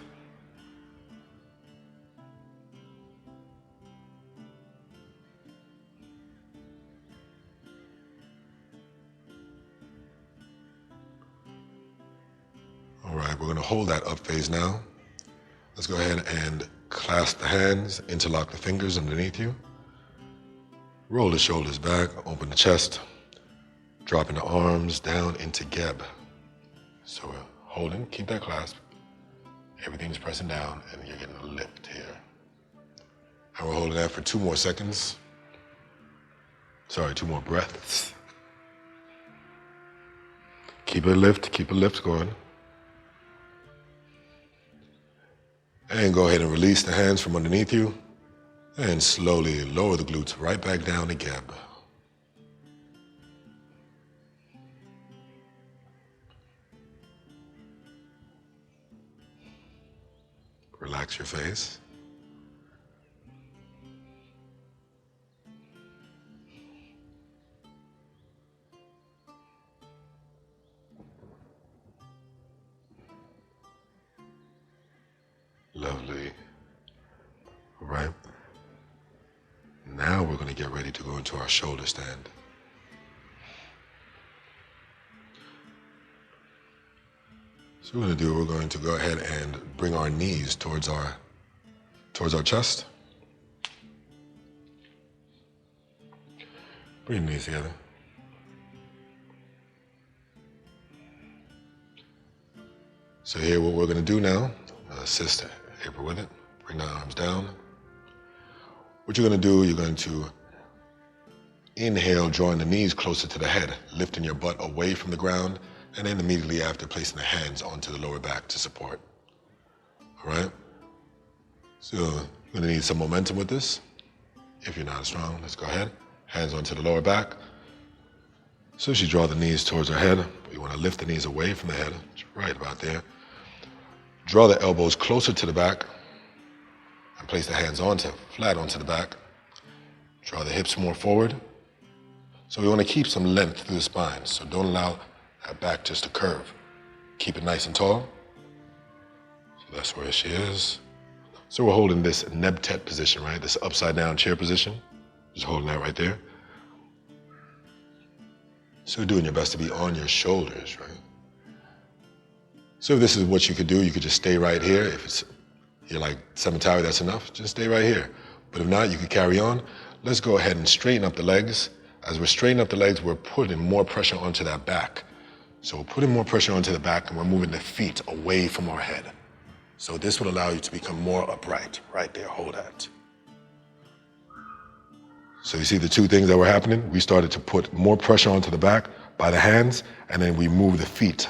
All right, we're going to hold that up phase now. Let's go ahead and clasp the hands, interlock the fingers underneath you. Roll the shoulders back, open the chest, dropping the arms down into Geb. So we're holding, keep that clasp. Everything's pressing down and you're getting a lift here. And we're holding that for 2 more seconds. Sorry, 2 more breaths. Keep a lift going. And go ahead and release the hands from underneath you and slowly lower the glutes right back down to Geb. Relax your face. get ready to go into our shoulder stand. So what we're going to go ahead and bring our knees towards our chest. Bring the knees together. So here what we're going to do now, assist April with it, bring the arms down. What you're going to do, you're going to inhale, drawing the knees closer to the head, lifting your butt away from the ground, and then immediately after placing the hands onto the lower back to support. All right? So you're going to need some momentum with this. If you're not as strong, let's go ahead. Hands onto the lower back. So as you draw the knees towards our head, you want to lift the knees away from the head, right about there. Draw the elbows closer to the back and place the hands flat onto the back. Draw the hips more forward. So we want to keep some length through the spine, so don't allow that back just to curve. Keep it nice and tall. So that's where she is. So we're holding this nebtet position, right? This upside down chair position. Just holding that right there. So you're doing your best to be on your shoulders, right? So if this is what you could do, you could just stay right here. If you're like Sematawi, that's enough, just stay right here. But if not, you could carry on. Let's go ahead and straighten up the legs. As we're straightening up the legs, we're putting more pressure onto that back. So we're putting more pressure onto the back and we're moving the feet away from our head. So this will allow you to become more upright. Right there, hold that. So you see the two things that were happening? We started to put more pressure onto the back by the hands, and then we moved the feet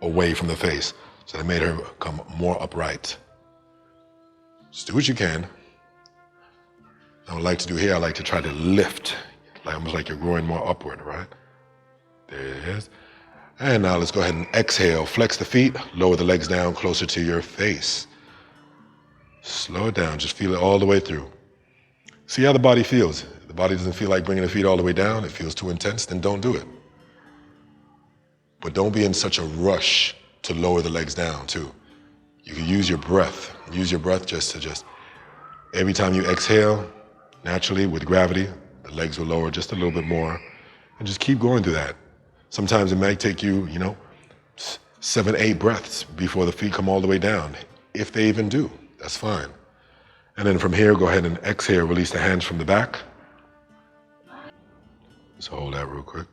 away from the face. So that made her become more upright. Just do what you can. I would like to do here, I like to try to lift, almost like you're growing more upward, right? There it is. And now let's go ahead and exhale. Flex the feet, lower the legs down closer to your face. Slow it down, just feel it all the way through. See how the body feels. If the body doesn't feel like bringing the feet all the way down, it feels too intense, then don't do it. But don't be in such a rush to lower the legs down too. You can use your breath. Use your breath just every time you exhale, naturally with gravity, the legs will lower just a little bit more, and just keep going through that. Sometimes it might take you, 7, 8 breaths before the feet come all the way down. If they even do, that's fine. And then from here, go ahead and exhale, release the hands from the back. Let's hold that real quick.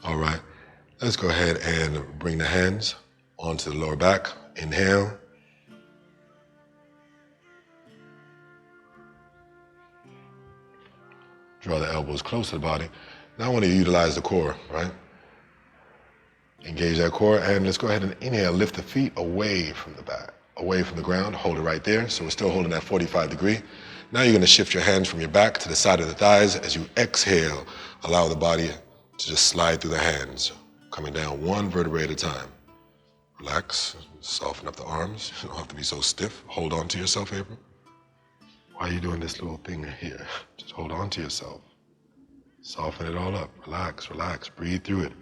All right, let's go ahead and bring the hands onto the lower back. Inhale. Draw the elbows close to the body. Now I want to utilize the core, right? Engage that core, and let's go ahead and inhale, lift the feet away from the back, away from the ground, hold it right there. So we're still holding that 45 degree. Now you're gonna shift your hands from your back to the side of the thighs. As you exhale, allow the body to just slide through the hands, coming down one vertebrae at a time. Relax, soften up the arms. You don't have to be so stiff. Hold on to yourself, April. Why are you doing this little thing here? Just hold on to yourself. Soften it all up. Relax, relax. Breathe through it.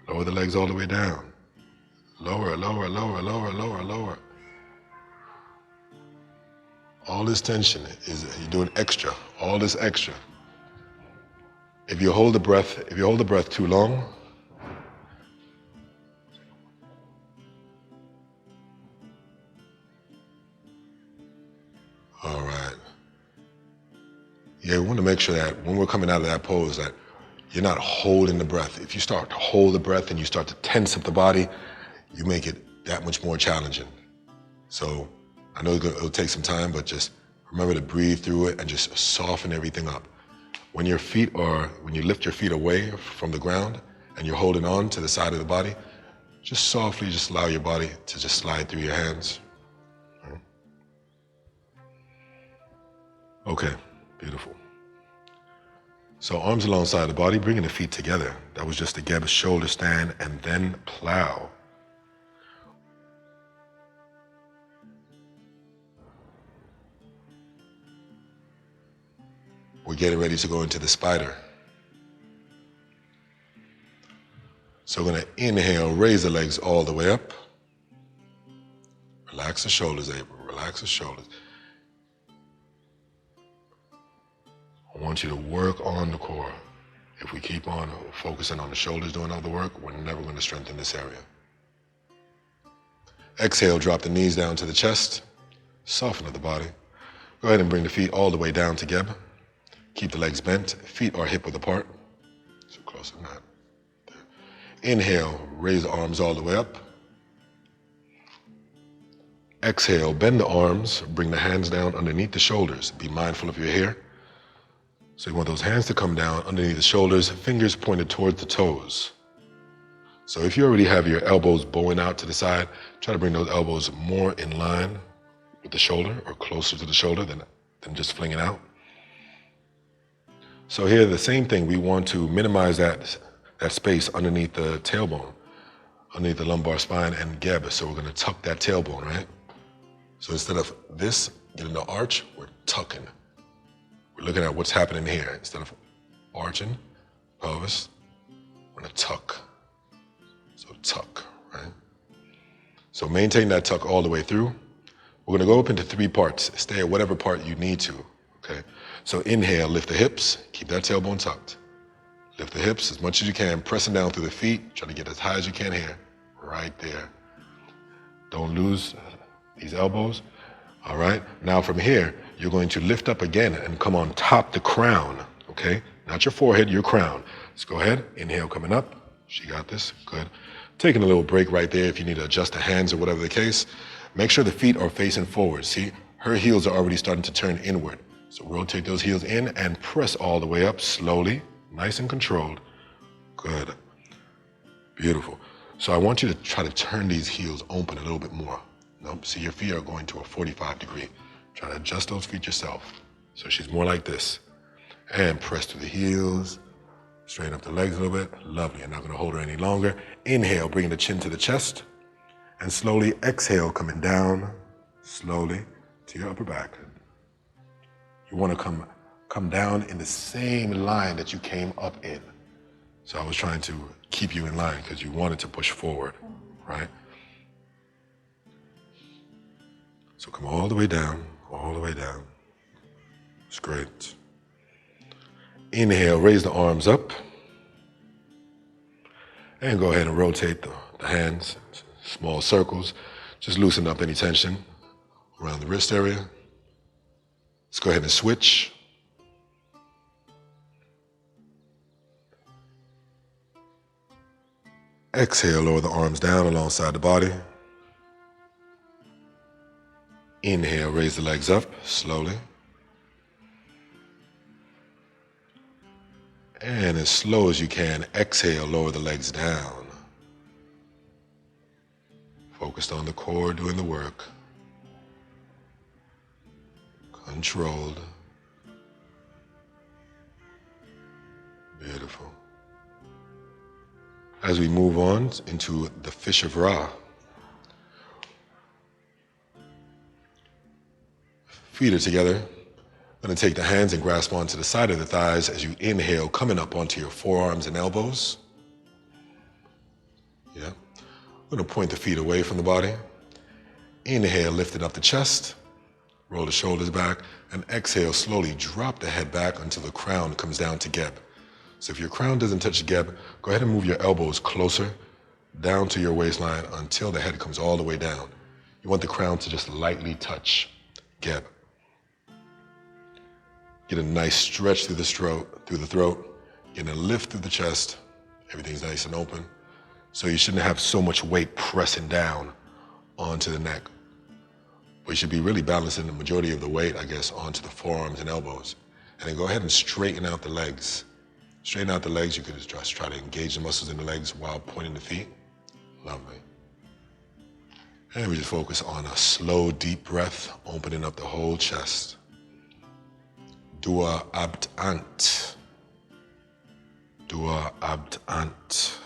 Lower the legs all the way down. Lower, lower, lower, lower, lower, lower. All this tension you're doing extra. All this extra. If you hold the breath too long, all right. Yeah, we want to make sure that when we're coming out of that pose that you're not holding the breath. If you start to hold the breath and you start to tense up the body, you make it that much more challenging. So I know it'll take some time, but just remember to breathe through it and just soften everything up. When you lift your feet away from the ground and you're holding on to the side of the body, just softly just allow your body to just slide through your hands. Okay, beautiful. So arms alongside the body, bringing the feet together. That was just a shoulder stand and then plow. We're getting ready to go into the spider. So So we're going to inhale, raise the legs all the way up. Relax the shoulders, April. Relax the shoulders. I want you to work on the core. If we keep on focusing on the shoulders doing all the work, we're never going to strengthen this area. Exhale, drop the knees down to the chest. Soften up the body. Go ahead and bring the feet all the way down to Geb. Keep the legs bent. Feet are hip width apart. So close to that. There. Inhale, raise the arms all the way up. Exhale, bend the arms. Bring the hands down underneath the shoulders. Be mindful of your hair. So you want those hands to come down underneath the shoulders, fingers pointed towards the toes. So if you already have your elbows bowing out to the side, try to bring those elbows more in line with the shoulder or closer to the shoulder than just flinging out. So here, the same thing, we want to minimize that space underneath the tailbone, underneath the lumbar spine and Geb. So we're going to tuck that tailbone, right? So instead of this, getting the arch, we're tucking. We're looking at what's happening here. Instead of arching, pelvis, we're going to tuck. So tuck, right? So maintain that tuck all the way through. We're going to go up into 3 parts. Stay at whatever part you need to, okay? So inhale, lift the hips. Keep that tailbone tucked. Lift the hips as much as you can, pressing down through the feet. Try to get as high as you can here, right there. Don't lose these elbows. All right, now from here, you're going to lift up again and come on top the crown, okay? Not your forehead, your crown. Let's go ahead, inhale coming up. She got this, good. Taking a little break right there if you need to adjust the hands or whatever the case. Make sure the feet are facing forward. See, her heels are already starting to turn inward. So rotate those heels in and press all the way up slowly, nice and controlled. Good, beautiful. So I want you to try to turn these heels open a little bit more. Nope, see your feet are going to a 45 degree. Try to adjust those feet yourself. So she's more like this. And press through the heels, straighten up the legs a little bit. Lovely, I'm not gonna hold her any longer. Inhale, bringing the chin to the chest. And slowly exhale, coming down, slowly to your upper back. You wanna come down in the same line that you came up in. So I was trying to keep you in line because you wanted to push forward, right? So come all the way down, all the way down. It's great. Inhale, raise the arms up. And go ahead and rotate the hands, small circles. Just loosen up any tension around the wrist area. Let's go ahead and switch. Exhale, lower the arms down alongside the body. Inhale, raise the legs up slowly. And as slow as you can, exhale, lower the legs down. Focused on the core, doing the work. Controlled. Beautiful. As we move on into the fish of Ra, feet are together. Going to take the hands and grasp onto the side of the thighs as you inhale, coming up onto your forearms and elbows. Yeah. We're going to point the feet away from the body. Inhale, lifting up the chest. Roll the shoulders back. And exhale, slowly drop the head back until the crown comes down to Geb. So if your crown doesn't touch Geb, go ahead and move your elbows closer down to your waistline until the head comes all the way down. You want the crown to just lightly touch Geb. Get a nice stretch through the throat, get a lift through the chest. Everything's nice and open. So you shouldn't have so much weight pressing down onto the neck. But you should be really balancing the majority of the weight, I guess, onto the forearms and elbows. And then go ahead and straighten out the legs. Straighten out the legs. You could just try to engage the muscles in the legs while pointing the feet. Lovely. And we just focus on a slow, deep breath, opening up the whole chest. Dua Abd Ant. Dua Abd Ant.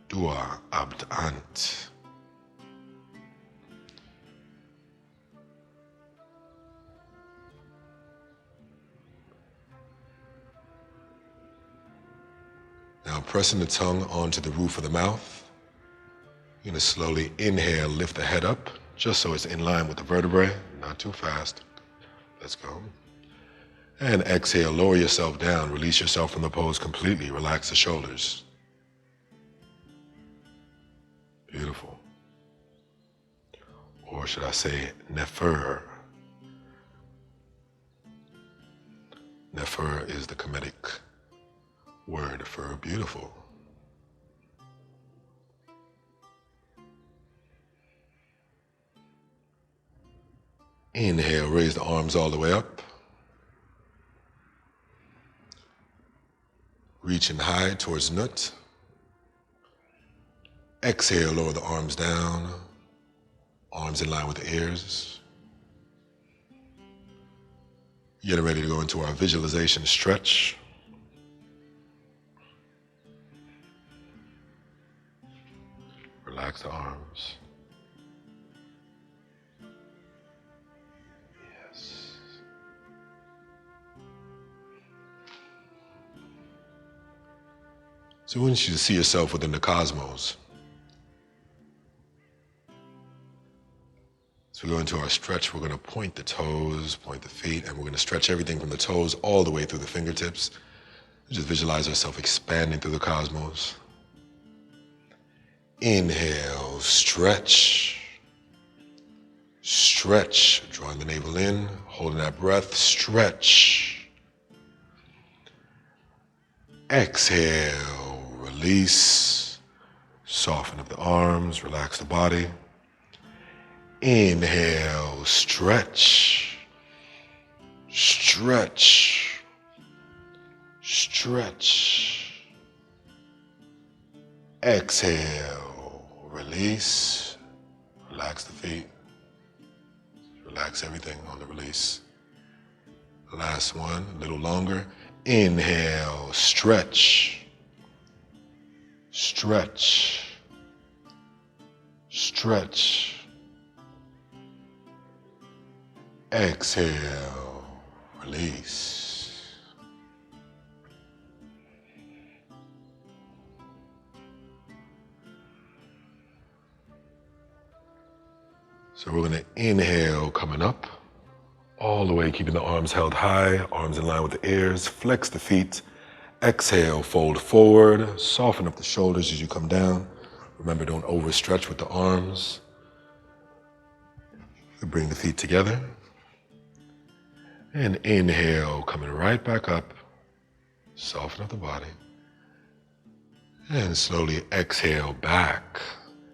Dua Abd Ant. Now Now pressing the tongue onto the roof of the mouth. You're going to slowly inhale, lift the head up, just so it's in line with the vertebrae, not too fast. Let's go. And exhale, lower yourself down, release yourself from the pose completely, relax the shoulders. Beautiful. Or should I say nefer? Nefer is the Kemetic word for beautiful. Inhale, raise the arms all the way up. Reaching high towards Nut. Exhale, lower the arms down. Arms in line with the ears. Getting ready to go into our visualization stretch. Relax the arms. Yes. So I want you to see yourself within the cosmos. As we go into our stretch, we're going to point the toes, point the feet, and we're going to stretch everything from the toes all the way through the fingertips. Just visualize ourselves expanding through the cosmos. Inhale, stretch. Stretch, drawing the navel in, holding that breath, stretch. Exhale, release, soften up the arms, relax the body. Inhale, stretch, stretch, stretch. Exhale, release, relax the feet, relax everything on the release. Last one, a little longer. Inhale, stretch, stretch, stretch. Exhale, release. So we're going to inhale coming up, all the way keeping the arms held high, arms in line with the ears, flex the feet. Exhale, fold forward, soften up the shoulders as you come down. Remember, don't overstretch with the arms. Bring the feet together. And inhale, coming right back up. Soften up the body. And slowly exhale back.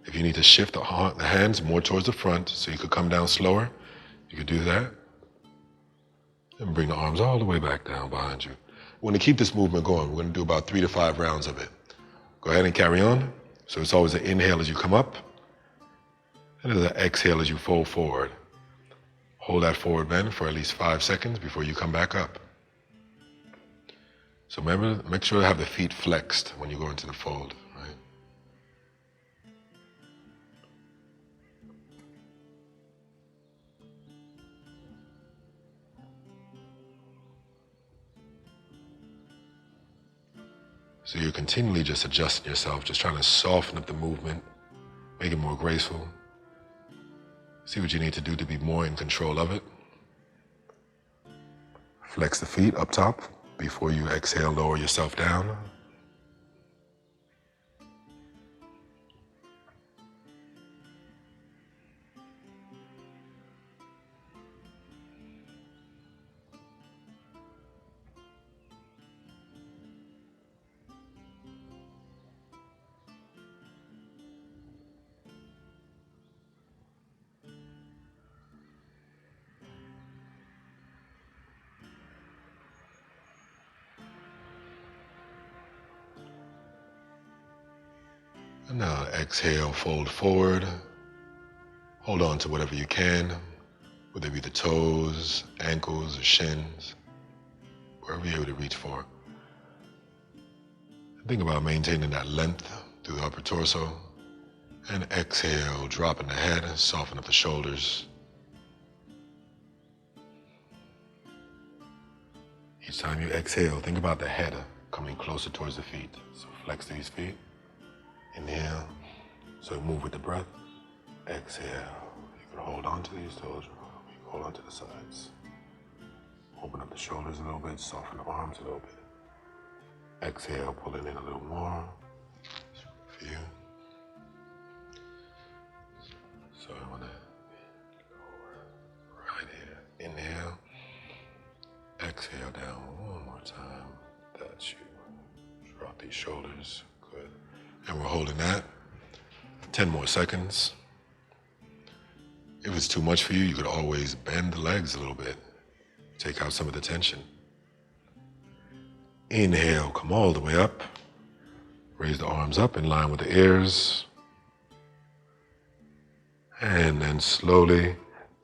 If you need to shift the hands more towards the front so you could come down slower, you could do that. And bring the arms all the way back down behind you. We're going to keep this movement going. We're going to do about 3 to 5 rounds of it. Go ahead and carry on. So it's always an inhale as you come up. And there's an exhale as you fold forward. Hold that forward bend for at least 5 seconds before you come back up. So remember, make sure to have the feet flexed when you go into the fold, right? So you're continually just adjusting yourself, just trying to soften up the movement, make it more graceful. See what you need to do to be more in control of it. Flex the feet up top. Before you exhale, lower yourself down. And now exhale, fold forward. Hold on to whatever you can, whether it be the toes, ankles, or shins, wherever you're able to reach for. Think about maintaining that length through the upper torso. And exhale, dropping the head, soften up the shoulders. Each time you exhale, think about the head coming closer towards the feet. So flex these feet. Inhale. So move with the breath. Exhale. You can hold on to these toes. You can hold on to the sides. Open up the shoulders a little bit. Soften the arms a little bit. Exhale. Pull it in a little more. For you. So I want to go right here. Inhale. Exhale down one more time. That's you. Drop these shoulders. Good. And we're holding that. 10 more seconds. If it's too much for you, you could always bend the legs a little bit. Take out some of the tension. Inhale, come all the way up. Raise the arms up in line with the ears. And then slowly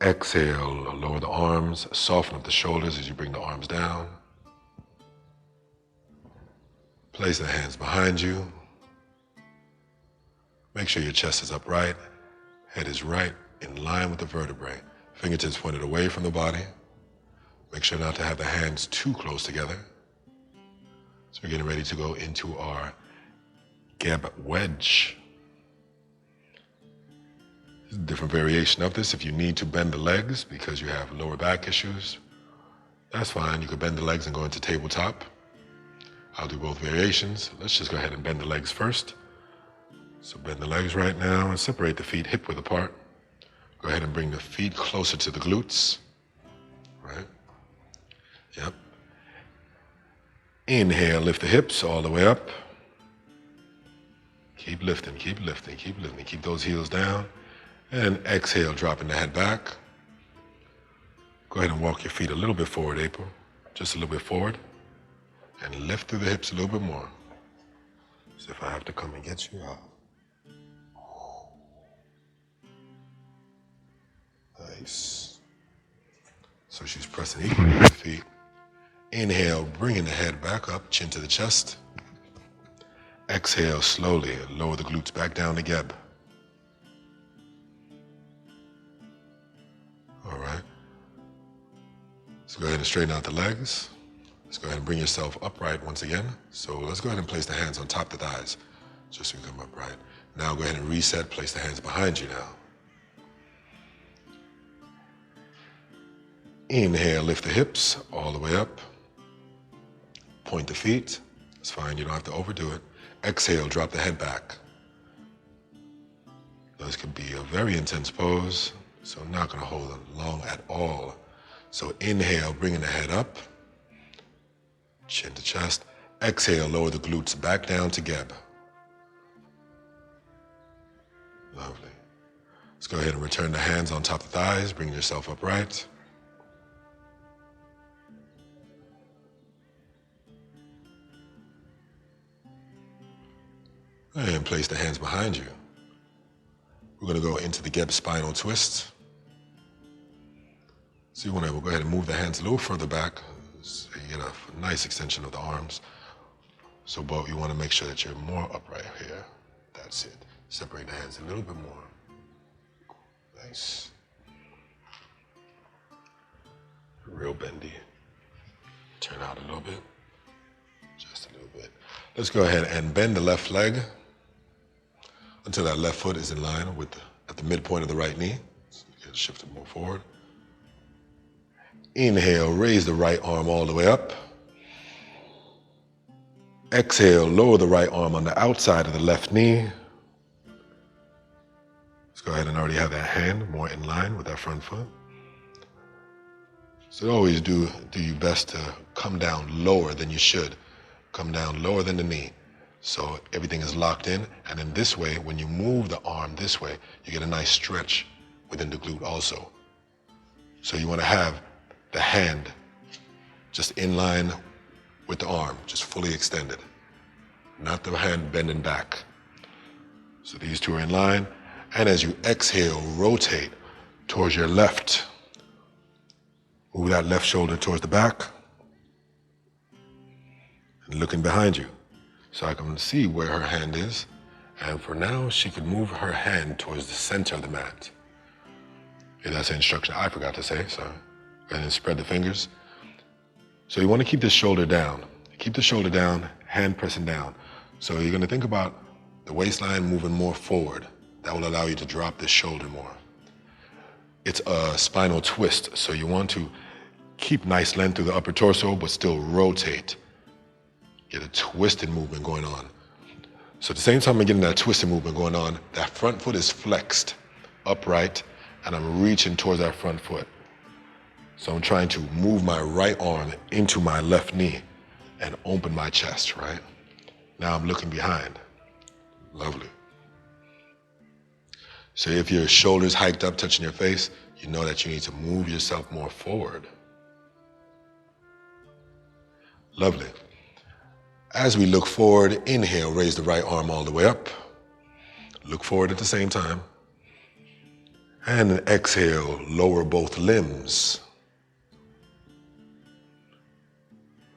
exhale, lower the arms, soften up the shoulders as you bring the arms down. Place the hands behind you. Make sure your chest is upright, head is right, in line with the vertebrae. Fingertips pointed away from the body. Make sure not to have the hands too close together. So we're getting ready to go into our Geb wedge. Different variation of this. If you need to bend the legs because you have lower back issues, that's fine. You could bend the legs and go into tabletop. I'll do both variations. Let's just go ahead and bend the legs first. So bend the legs right now and separate the feet hip width apart. Go ahead and bring the feet closer to the glutes. Right? Yep. Inhale, lift the hips all the way up. Keep lifting, keep lifting, keep lifting. Keep those heels down. And exhale, dropping the head back. Go ahead and walk your feet a little bit forward, April. Just a little bit forward. And lift through the hips a little bit more. So if I have to come and get you out. Nice. So she's pressing equally with the feet. Inhale, bringing the head back up, chin to the chest. Exhale, slowly, lower the glutes back down to Geb. All right. So go ahead and straighten out the legs. Let's go ahead and bring yourself upright once again. So let's go ahead and place the hands on top of the thighs, just so you come upright. Now go ahead and reset, place the hands behind you now. Inhale, lift the hips all the way up. Point the feet. It's fine, you don't have to overdo it. Exhale, drop the head back. This could be a very intense pose, so I'm not gonna hold it long at all. So inhale, bringing the head up. Chin to chest. Exhale, lower the glutes back down to Geb. Lovely. Let's go ahead and return the hands on top of the thighs. Bring yourself upright. And place the hands behind you. We're going to go into the Geb Spinal Twist. So you want to go ahead and move the hands a little further back. So you get a nice extension of the arms. So both, you want to make sure that you're more upright here. That's it. Separate the hands a little bit more. Nice. Real bendy. Turn out a little bit. Just a little bit. Let's go ahead and bend the left leg until that left foot is in line with at the midpoint of the right knee. So you can shift it more forward. Inhale, raise the right arm all the way up. Exhale, lower the right arm on the outside of the left knee. Let's go ahead and already have that hand more in line with that front foot. So always do your best to come down lower than you should. Come down lower than the knee. So everything is locked in. And in this way, when you move the arm this way, you get a nice stretch within the glute also. So you want to have the hand just in line with the arm, just fully extended. Not the hand bending back. So these two are in line. And as you exhale, rotate towards your left. Move that left shoulder towards the back. And looking behind you. So I can see where her hand is. And for now, she could move her hand towards the center of the mat. Okay, that's an instruction I forgot to say, so go ahead and spread the fingers. So you want to keep the shoulder down. Keep the shoulder down hand pressing down. So you're going to think about the waistline moving more forward. That will allow you to drop this shoulder more. It's a spinal twist, so you want to keep nice length through the upper torso, but still rotate. Get a twisted movement going on. So at the same time I'm getting that twisted movement going on, that front foot is flexed upright, and I'm reaching towards that front foot. So I'm trying to move my right arm into my left knee and open my chest, right? Now I'm looking behind. Lovely. So if your shoulders hiked up, touching your face, you know that you need to move yourself more forward. Lovely. As we look forward, inhale, raise the right arm all the way up. Look forward at the same time. And exhale, lower both limbs.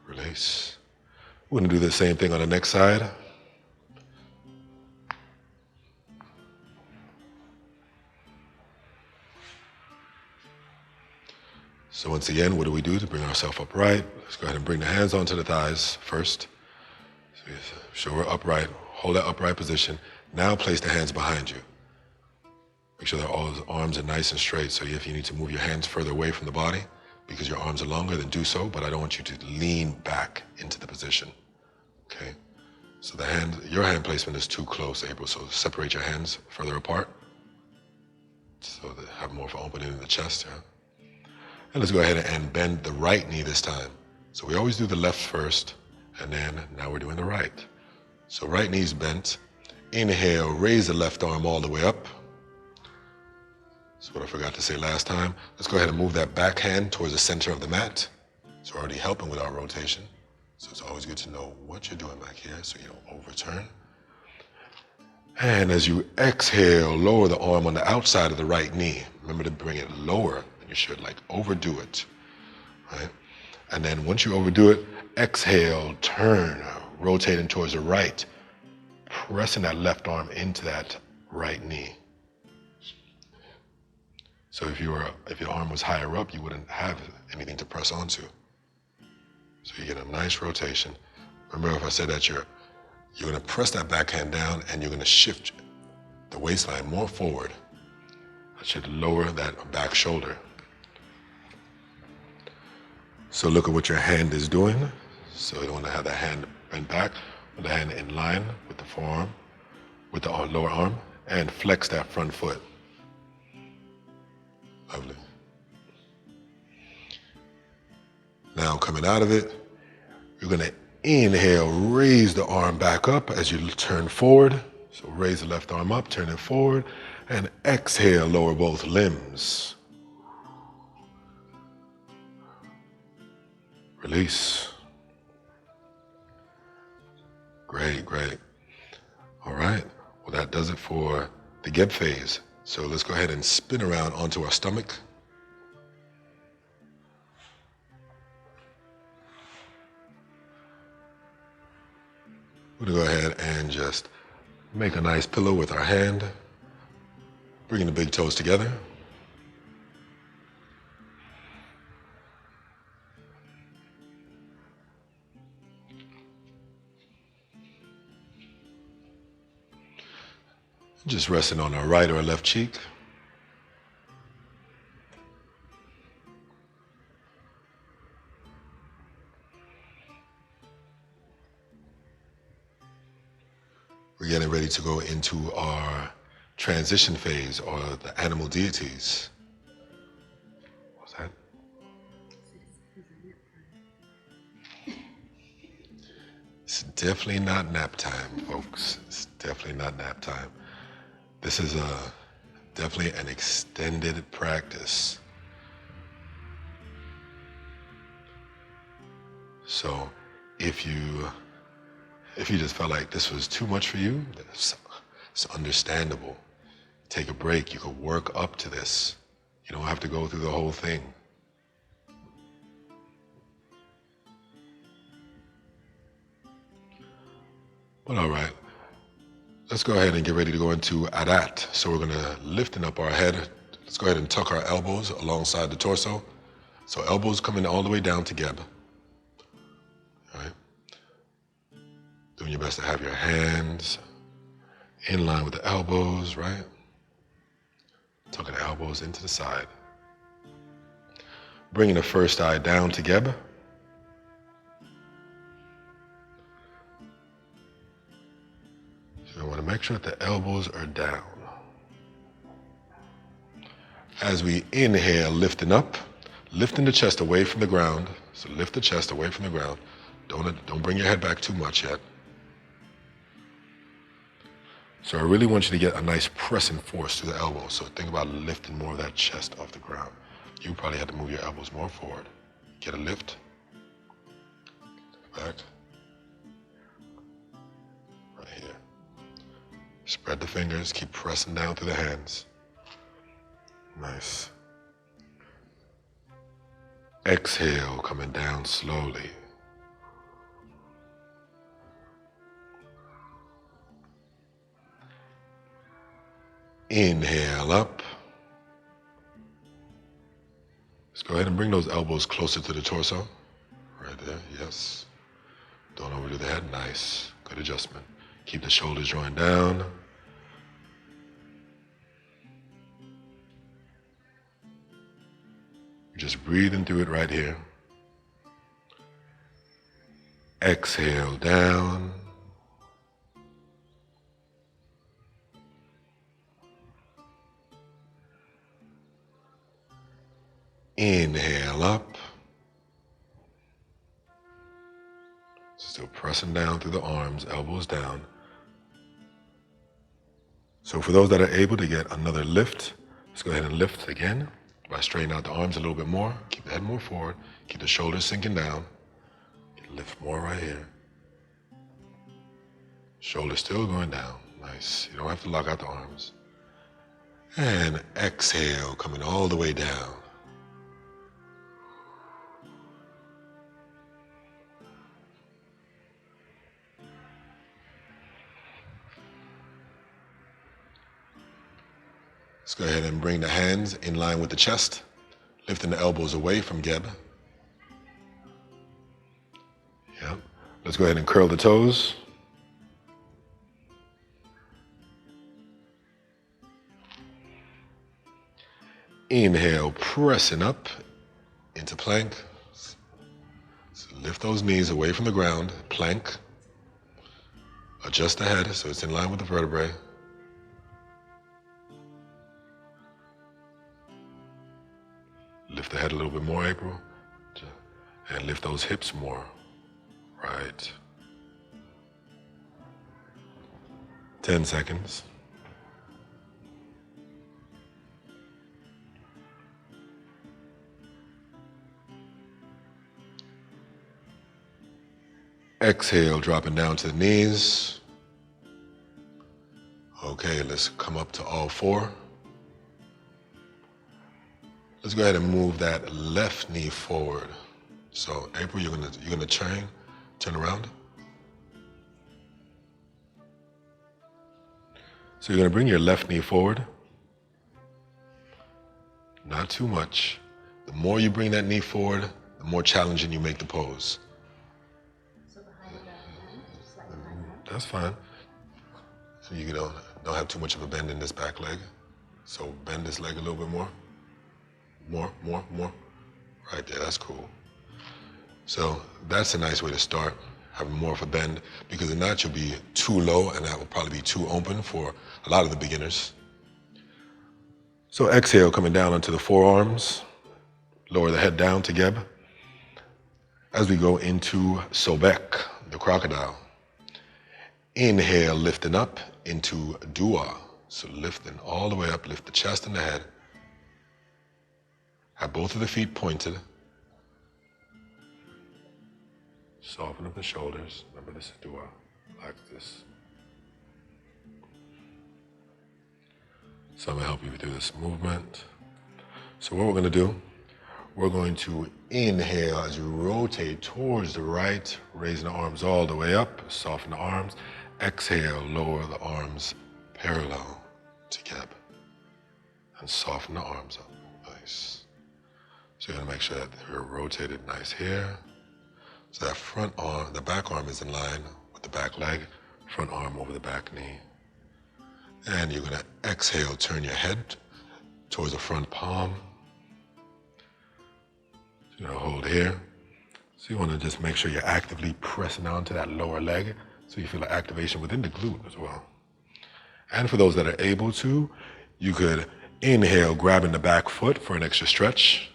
Release. We're going to do the same thing on the next side. So once again, what do we do to bring ourselves upright? Let's go ahead and bring the hands onto the thighs first. So we're upright. Hold that upright position. Now place the hands behind you. Make sure that all the arms are nice and straight. So if you need to move your hands further away from the body because your arms are longer, then do so. But I don't want you to lean back into the position. Okay? So your hand placement is too close, April. So separate your hands further apart. So that have more of an opening in the chest. Yeah? And let's go ahead and bend the right knee this time. So we always do the left first, and then now we're doing the right. So right knee's bent. Inhale, raise the left arm all the way up. That's what I forgot to say last time. Let's go ahead and move that back hand towards the center of the mat. It's already helping with our rotation. So it's always good to know what you're doing back here so you don't overturn. And as you exhale, lower the arm on the outside of the right knee. Remember to bring it lower. You should overdo it, right? And then once you overdo it, exhale, turn, rotating towards the right, pressing that left arm into that right knee. So if your arm was higher up, you wouldn't have anything to press onto. So you get a nice rotation. Remember, if I said that you're going to press that backhand down and you're going to shift the waistline more forward. That should lower that back shoulder. So look at what your hand is doing. So you don't want to have the hand bent back, with the hand in line with the forearm, with the lower arm, and flex that front foot. Lovely. Now coming out of it, you're going to inhale, raise the arm back up as you turn forward. So raise the left arm up, turn it forward, and exhale, lower both limbs. Release. Great, great. All right, well that does it for the get phase. So let's go ahead and spin around onto our stomach. We're gonna go ahead and just make a nice pillow with our hand, bringing the big toes together. Just resting on our right or our left cheek. We're getting ready to go into our transition phase, or the animal deities. What's that? It's definitely not nap time, folks. It's definitely not nap time. This is definitely an extended practice. So if you just felt like this was too much for you, it's understandable. Take a break. You could work up to this. You don't have to go through the whole thing. But all right. Let's go ahead and get ready to go into Adat. So we're going to lifting up our head. Let's go ahead and tuck our elbows alongside the torso. So elbows coming all the way down to Geb. All right. best to have your hands in line with the elbows, right? Tucking the elbows into the side. Bringing the first eye down together. So you want to make sure that the elbows are down. As we inhale, lifting up, lifting the chest away from the ground. So lift the chest away from the ground. Don't bring your head back too much yet. So I really want you to get a nice pressing force to the elbows. So think about lifting more of that chest off the ground. You probably have to move your elbows more forward. Get a lift. Back. Right here. Spread the fingers. Keep pressing down through the hands. Nice. Exhale, coming down slowly. Inhale up. Let's go ahead and bring those elbows closer to the torso. Right there, yes. Don't overdo the head, nice. Good adjustment. Keep the shoulders drawing down. Just breathing through it right here. Exhale down. Inhale up. Still pressing down through the arms, elbows down. So for those that are able to get another lift, let's go ahead and lift again by straightening out the arms a little bit more. Keep the head more forward. Keep the shoulders sinking down. Lift more right here. Shoulders still going down. Nice. You don't have to lock out the arms. And exhale, coming all the way down. Let's go ahead and bring the hands in line with the chest, lifting the elbows away from Geb. Yep. Let's go ahead and curl the toes. Inhale, pressing up into plank. So lift those knees away from the ground, plank. Adjust the head so it's in line with the vertebrae. Lift the head a little bit more, April. And lift those hips more. Right. 10 seconds. Exhale, dropping down to the knees. Okay, let's come up to all four. Let's go ahead and move that left knee forward. So April, you're gonna turn around. So you're gonna bring your left knee forward. Not too much. The more you bring that knee forward, the more challenging you make the pose. So behind the knee, slightly behind that. That's fine. So you don't have too much of a bend in this back leg. So bend this leg a little bit more. More. Right there, that's cool. So that's a nice way to start, having more of a bend, because if not, you'll be too low and that will probably be too open for a lot of the beginners. So exhale, coming down onto the forearms, lower the head down to Geb. As we go into Sobek, the crocodile. Inhale, lifting up into Dua. So lifting all the way up, lift the chest and the head. Have both of the feet pointed. Soften up the shoulders. Remember, this is Dua, like this. So I'm gonna help you through this movement. So what we're gonna do, we're going to inhale as you rotate towards the right, raising the arms all the way up, soften the arms. Exhale, lower the arms parallel to Geb. And soften the arms up, nice. So you're gonna make sure that you're rotated nice here. So that front arm, the back arm is in line with the back leg, front arm over the back knee. And you're gonna exhale, turn your head towards the front palm. You're gonna hold here. So you wanna just make sure you're actively pressing onto that lower leg so you feel an activation within the glute as well. And for those that are able to, you could inhale, grabbing the back foot for an extra stretch.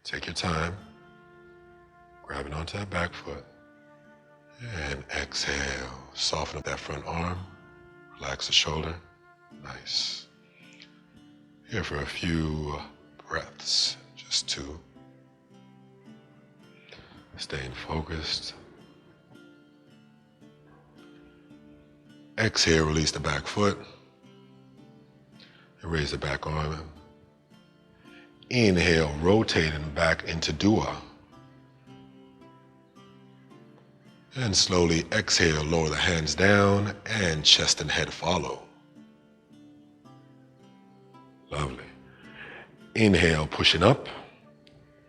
Take your time, grabbing onto that back foot. And exhale, soften up that front arm, relax the shoulder. Nice. Here for a few breaths, just 2. Staying focused. Exhale, release the back foot. And raise the back arm. Inhale, rotating back into dua. And slowly exhale, lower the hands down and chest and head follow. Lovely. Inhale, pushing up,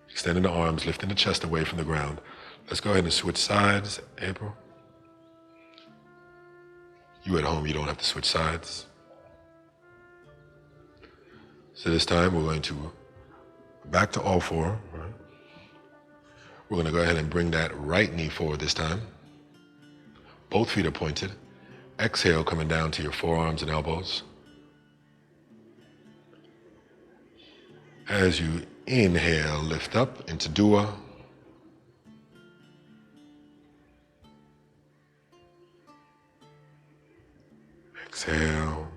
extending the arms, lifting the chest away from the ground. Let's go ahead and switch sides, April. You at home, you don't have to switch sides. So this time we're going to back to all 4. Right? We're going to go ahead and bring that right knee forward this time. Both feet are pointed. Exhale, coming down to your forearms and elbows. As you inhale, lift up into dua. Exhale.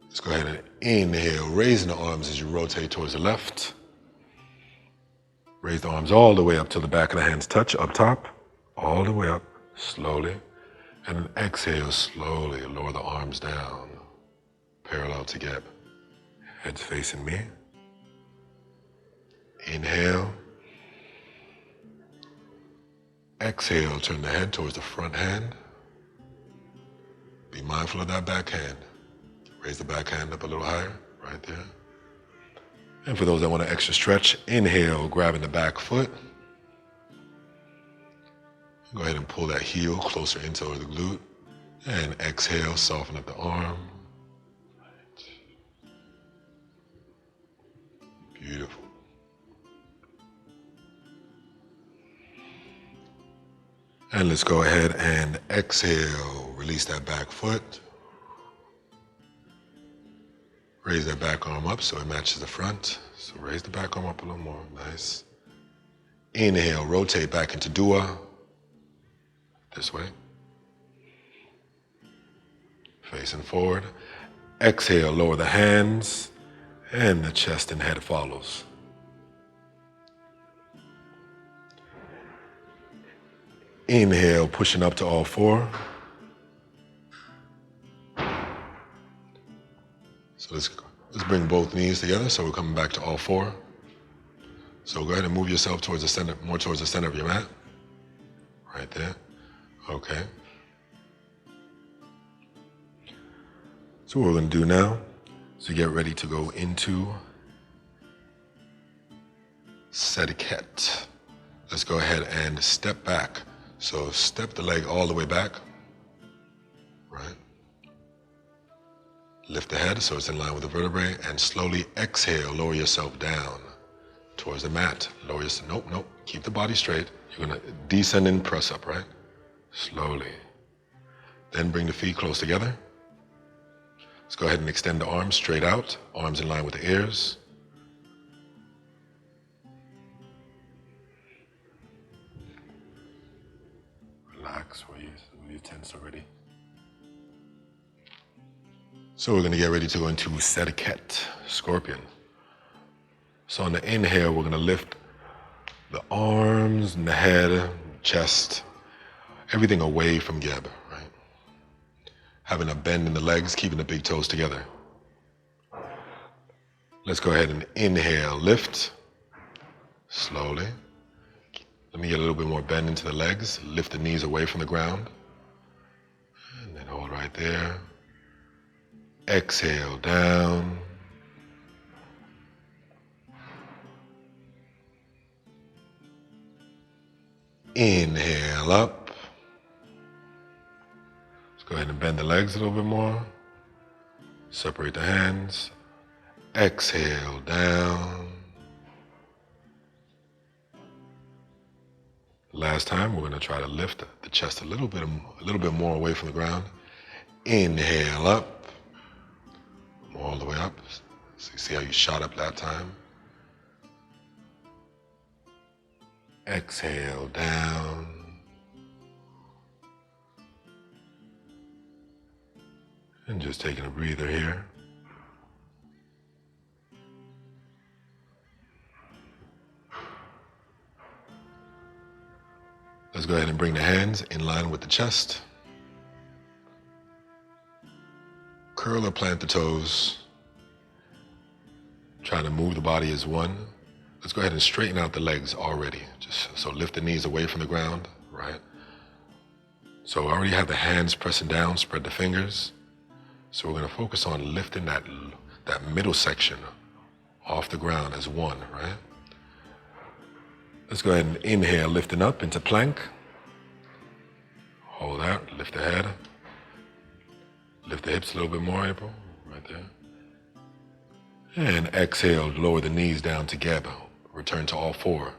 Let's go ahead and inhale, raising the arms as you rotate towards the left. Raise the arms all the way up till the back of the hands touch up top, all the way up, slowly. And then exhale, slowly lower the arms down, parallel to Geb. Heads facing me. Inhale. Exhale, turn the head towards the front hand. Be mindful of that back hand. Raise the back hand up a little higher, right there. And for those that want an extra stretch, inhale, grabbing the back foot. Go ahead and pull that heel closer into the glute. And exhale, soften up the arm. Beautiful. And let's go ahead and exhale, release that back foot. Raise that back arm up so it matches the front. So raise the back arm up a little more, nice. Inhale, rotate back into dua. This way. Facing forward. Exhale, lower the hands, and the chest and head follows. Inhale, pushing up to all 4. So let's bring both knees together. So we're coming back to all 4. So go ahead and move yourself towards the center, more towards the center of your mat. Right there. Okay. So what we're going to do now is get ready to go into Sediket. Let's go ahead and step back. So step the leg all the way back. Right. Lift the head so it's in line with the vertebrae, and slowly exhale, lower yourself down towards the mat. Lower yourself, nope. Keep the body straight. You're gonna descend and press up, right? Slowly. Then bring the feet close together. Let's go ahead and extend the arms straight out, arms in line with the ears. Relax where you tense already. So we're going to get ready to go into Sediket, scorpion. So on the inhale, we're going to lift the arms and the head, chest, everything away from Geb, right? Having a bend in the legs, keeping the big toes together. Let's go ahead and inhale, lift, slowly. Let me get a little bit more bend into the legs, lift the knees away from the ground. And then hold right there. Exhale down. Inhale up. Let's go ahead and bend the legs a little bit more. Separate the hands. Exhale down. Last time, we're going to try to lift the chest a little bit more away from the ground. Inhale up. All the way up. So you see how you shot up that time? Exhale down. And just taking a breather here. Let's go ahead and bring the hands in line with the chest. Curl or plant the toes. Trying to move the body as one. Let's go ahead and straighten out the legs already. Just so lift the knees away from the ground, right? So I already have the hands pressing down, spread the fingers. So we're going to focus on lifting that middle section off the ground as one, right? Let's go ahead and inhale, lifting up into plank. Hold that, lift the head. Lift the hips a little bit more, April, right there. And exhale, lower the knees down together. Return to all four.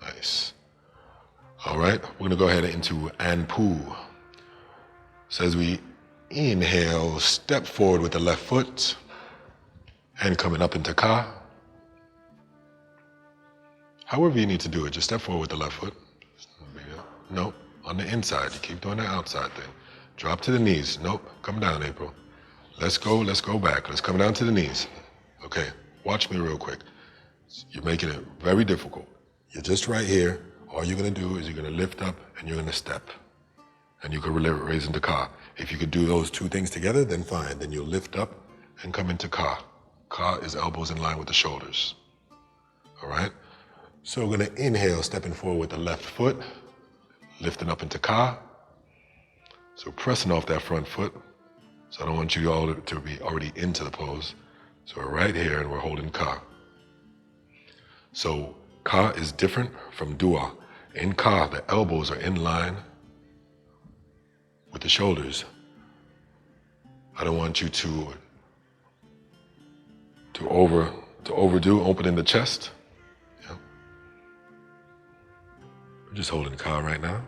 Nice. All right, we're gonna go ahead into Anpu. So as we inhale, step forward with the left foot and coming up into Ka. However you need to do it, just step forward with the left foot. Nope, on the inside, you keep doing the outside thing. Drop to the knees, nope, come down, April. Let's go back, let's come down to the knees. Okay, watch me real quick. You're making it very difficult. You're just right here. All you're gonna do is you're gonna lift up and you're gonna step. And you can raise into Ka. If you could do those two things together, then fine. Then you'll lift up and come into Ka. Ka is elbows in line with the shoulders. All right? So we're gonna inhale, stepping forward with the left foot, lifting up into Ka. So pressing off that front foot. So I don't want you all to be already into the pose. So we're right here and we're holding Ka. So Ka is different from Dua. In Ka, the elbows are in line with the shoulders. I don't want you to overdo opening the chest. Yeah. We're just holding Ka right now.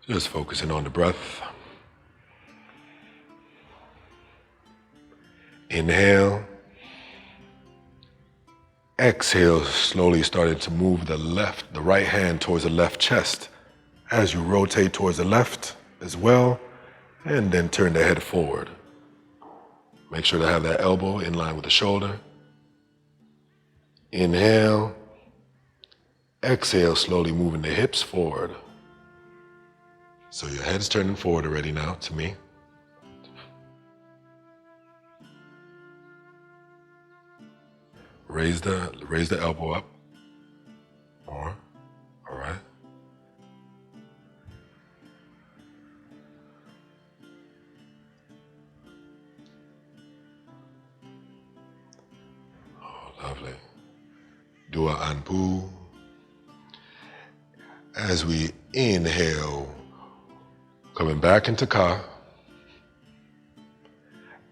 Just focusing on the breath. Inhale. Exhale, slowly starting to move the right hand towards the left chest as you rotate towards the left as well, and then turn the head forward. Make sure to have that elbow in line with the shoulder. Inhale. Exhale, slowly moving the hips forward. So your head's turning forward already now to me. Raise the elbow up. More. All right. Oh, lovely. Dua Anpu. As we inhale, coming back into Ka.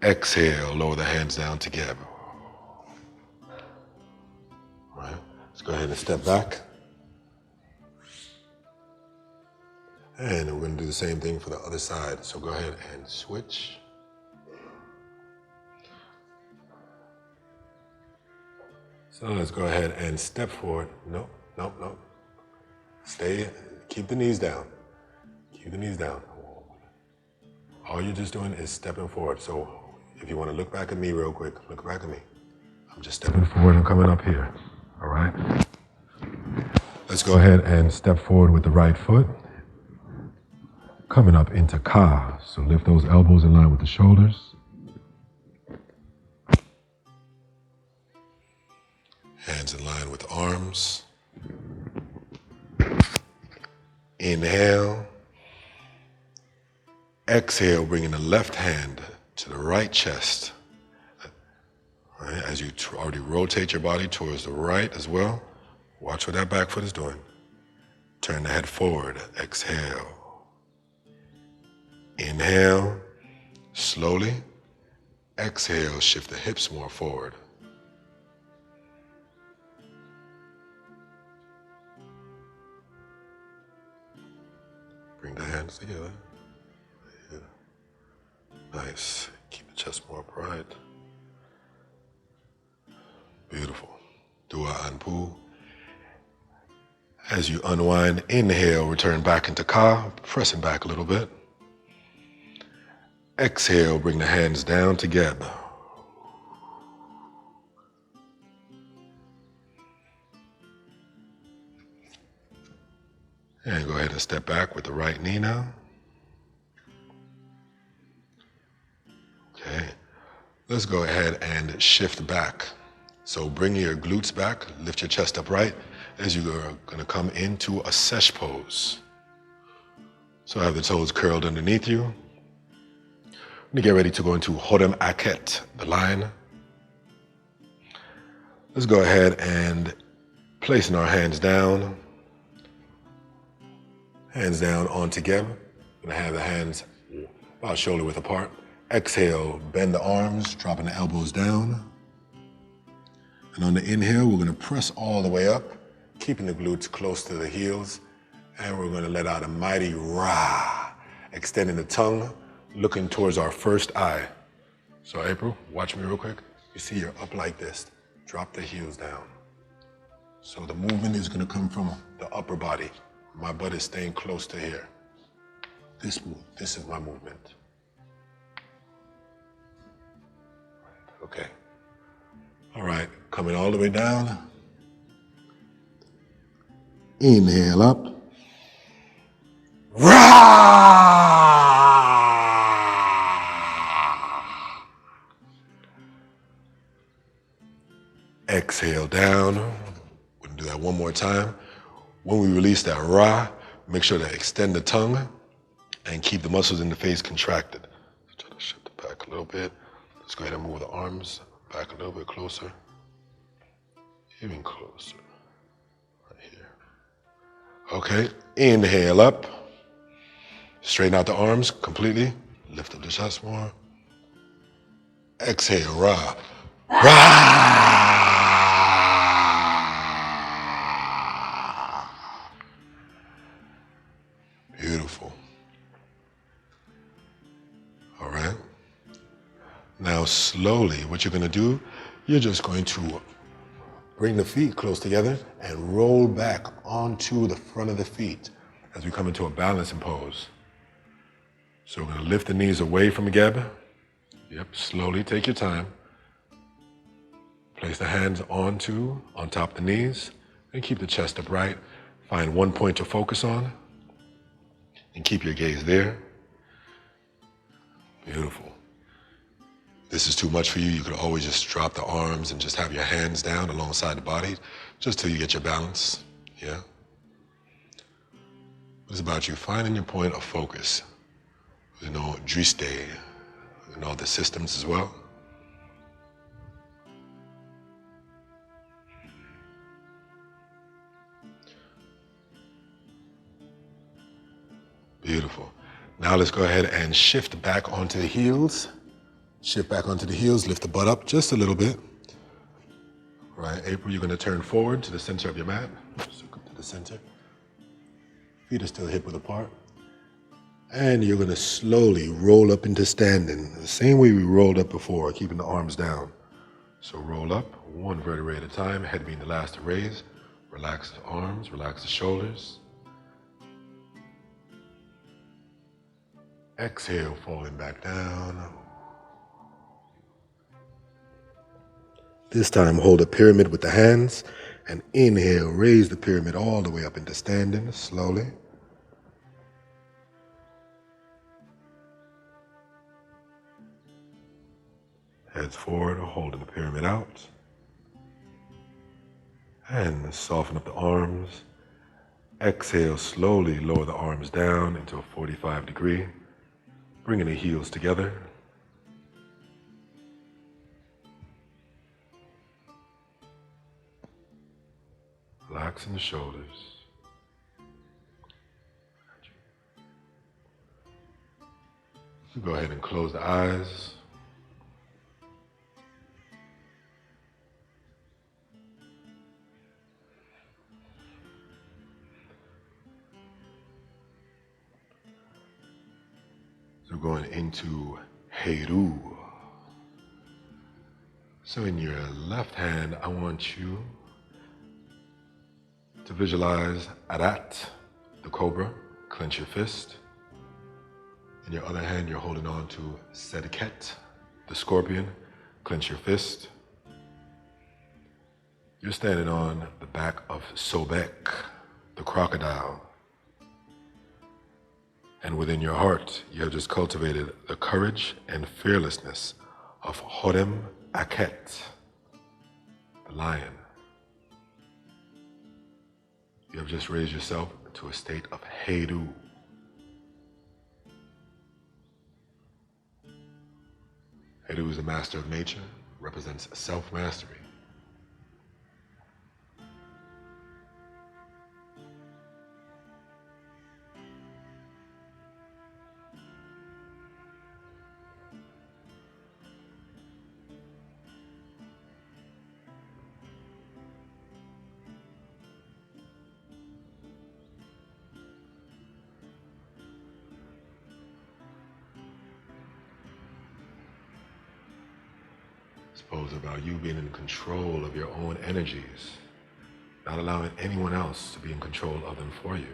Exhale, lower the hands down together. Right. Let's go ahead and step back. And we're going to do the same thing for the other side. So go ahead and switch. So let's go ahead and step forward. Nope. Stay, keep the knees down. Keep the knees down. All you're just doing is stepping forward. So if you want to look back at me real quick, look back at me. I'm just stepping forward and coming up here. All right? Let's go ahead and step forward with the right foot. Coming up into Ka. So lift those elbows in line with the shoulders. Hands in line with arms. Inhale. Exhale, bringing the left hand to the right chest. Right, as you already rotate your body towards the right as well. Watch what that back foot is doing. Turn the head forward. Exhale. Inhale, slowly. Exhale, shift the hips more forward. Bring the hands together. Yeah. Nice. Keep the chest more upright. Beautiful. Dua Anpu. As you unwind, inhale, return back into Ka, pressing back a little bit. Exhale, bring the hands down to Geb. And go ahead and step back with the right knee now. Okay. Let's go ahead and shift back. So bring your glutes back, lift your chest upright as you are going to come into a sesh pose. So have the toes curled underneath you. We're going to get ready to go into Hodem Aket, the lion. Let's go ahead and placing our hands down onto Geb. We're going to have the hands about shoulder width apart. Exhale, bend the arms, dropping the elbows down. And on the inhale, we're going to press all the way up, keeping the glutes close to the heels. And we're going to let out a mighty Ra, extending the tongue, looking towards our first eye. So April, watch me real quick. You see you're up like this. Drop the heels down. So the movement is going to come from the upper body. My butt is staying close to here. This is my movement. Okay. All right, coming all the way down. Inhale up. Ra! Exhale down. We're gonna do that one more time. When we release that Ra, make sure to extend the tongue and keep the muscles in the face contracted. Try to shift it back a little bit. Let's go ahead and move the arms back a little bit closer. Even closer. Right here. Okay, inhale up. Straighten out the arms completely. Lift up the chest more. Exhale, Ra. Ra! Beautiful. All right. Now slowly, what you're going to do, you're just going to bring the feet close together and roll back onto the front of the feet as we come into a balancing pose. So we're going to lift the knees away from Geb. Yep, slowly, take your time. Place the hands on top of the knees and keep the chest upright. Find one point to focus on and keep your gaze there. Beautiful. This is too much for you, you could always just drop the arms and just have your hands down alongside the body, just till you get your balance, yeah? It's about you finding your point of focus. You know, Driste, and all the systems as well. Beautiful. Now let's go ahead and shift back onto the heels. Shift back onto the heels, lift the butt up just a little bit. Right, April, you're gonna turn forward to the center of your mat. So come to the center. Feet are still hip width apart. And you're gonna slowly roll up into standing, the same way we rolled up before, keeping the arms down. So roll up, one vertebrae at a time, head being the last to raise. Relax the arms, relax the shoulders. Exhale, falling back down. This time, hold a pyramid with the hands, and inhale, raise the pyramid all the way up into standing, slowly. Heads forward, holding the pyramid out. And soften up the arms. Exhale, slowly lower the arms down into a 45 degree. Bringing the heels together. Relaxing the shoulders. Go ahead and close the eyes. So going into Heru. So in your left hand, I want you to visualize Arat, the cobra, clench your fist. In your other hand, you're holding on to Sedket, the scorpion, clench your fist. You're standing on the back of Sobek, the crocodile. And within your heart, you have just cultivated the courage and fearlessness of Horem Aket, the lion. You have just raised yourself to a state of Heru. Heru is the master of nature, represents self-mastery. Suppose about you being in control of your own energies, not allowing anyone else to be in control of them for you.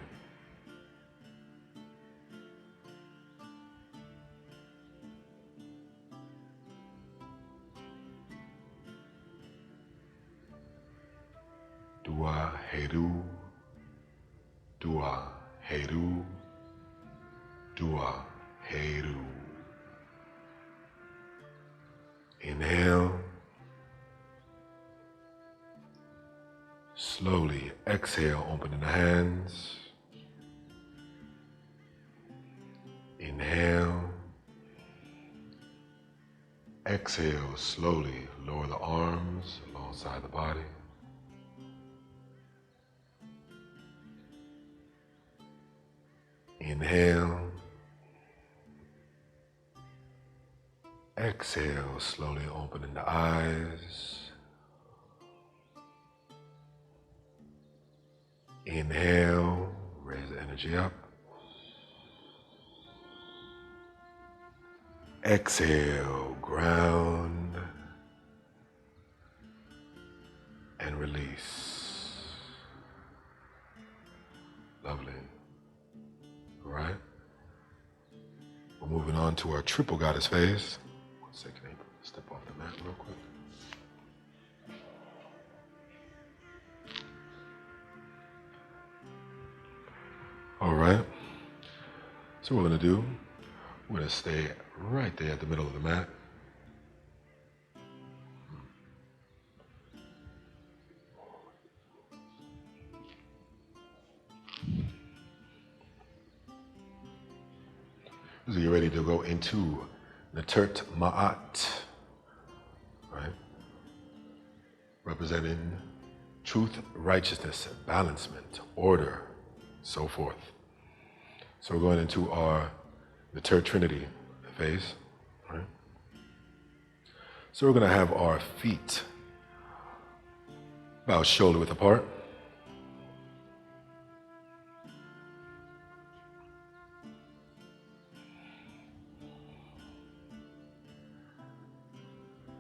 Dua Heru, Dua Heru, Dua Heru. Inhale. Slowly exhale, opening the hands. Inhale. Exhale, slowly lower the arms alongside the body. Inhale. Exhale, slowly opening the eyes. Inhale, raise the energy up. Exhale, ground and release. Lovely. All right. We're moving on to our triple goddess phase. 1 second, April. Step off the mat real quick. All right. So what we're going to do, we're going to stay right there at the middle of the mat. So you're ready to go into Natert Ma'at, right? Representing truth, righteousness, balancement, order, so forth. So we're going into our Natert Trinity phase, right? So we're going to have our feet about shoulder width apart.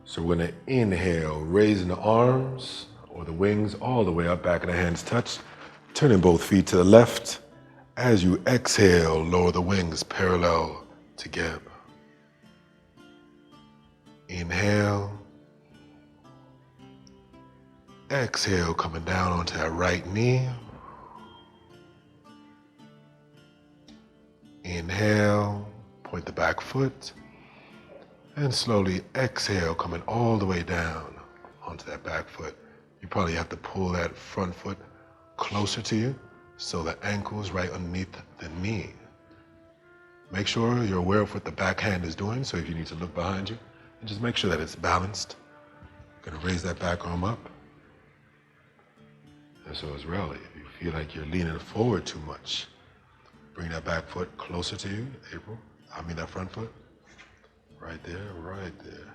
So we're going to inhale, raising the arms or the wings all the way up, back of the hands touch, turning both feet to the left. As you exhale, lower the wings parallel together. Inhale. Exhale, coming down onto that right knee. Inhale, point the back foot. And slowly exhale, coming all the way down onto that back foot. You probably have to pull that front foot closer to you so the ankle is right underneath the knee. Make sure you're aware of what the back hand is doing, so if you need to look behind you, and just make sure that it's balanced. Gonna raise that back arm up. And so as well, if you feel like you're leaning forward too much, bring that back foot closer to you, April. That front foot. Right there, right there.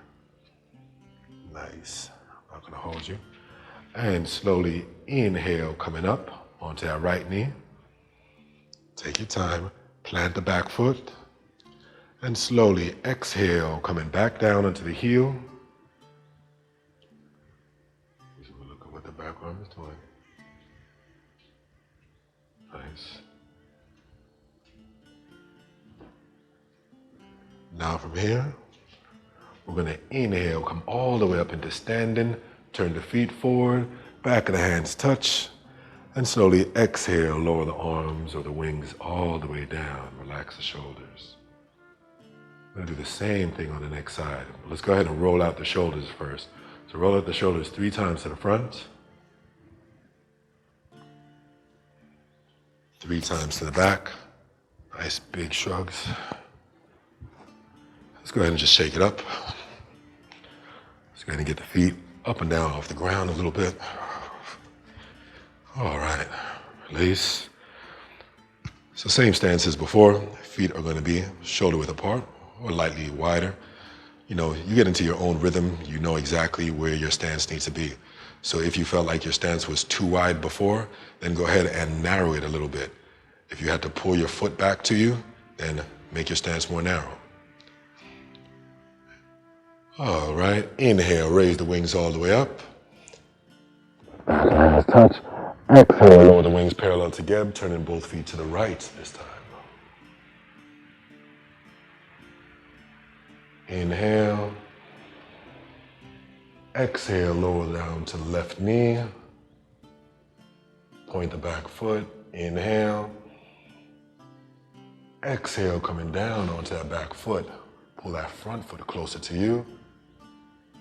Nice. I'm not gonna hold you. And slowly inhale, coming up onto that right knee. Take your time, plant the back foot. And slowly exhale, coming back down onto the heel. Look at what the back arm is doing. Nice. Now from here, we're going to inhale, come all the way up into standing, turn the feet forward, back of the hands touch, and slowly exhale, lower the arms or the wings all the way down, relax the shoulders. We're going to do the same thing on the next side. Let's go ahead and roll out the shoulders first. So roll out the shoulders 3 times to the front, 3 times to the back. Nice big shrugs. Let's go ahead and just shake it up. Let's go ahead and get the feet up and down off the ground a little bit. All right, release. So same stance as before. Feet are going to be shoulder width apart or lightly wider. You get into your own rhythm. You know exactly where your stance needs to be. So if you felt like your stance was too wide before, then go ahead and narrow it a little bit. If you had to pull your foot back to you, then make your stance more narrow. All right, inhale, raise the wings all the way up. Back hands touch. Exhale, lower the wings parallel together, turning both feet to the right this time. Inhale. Exhale, lower down to the left knee. Point the back foot. Inhale. Exhale, coming down onto that back foot. Pull that front foot closer to you.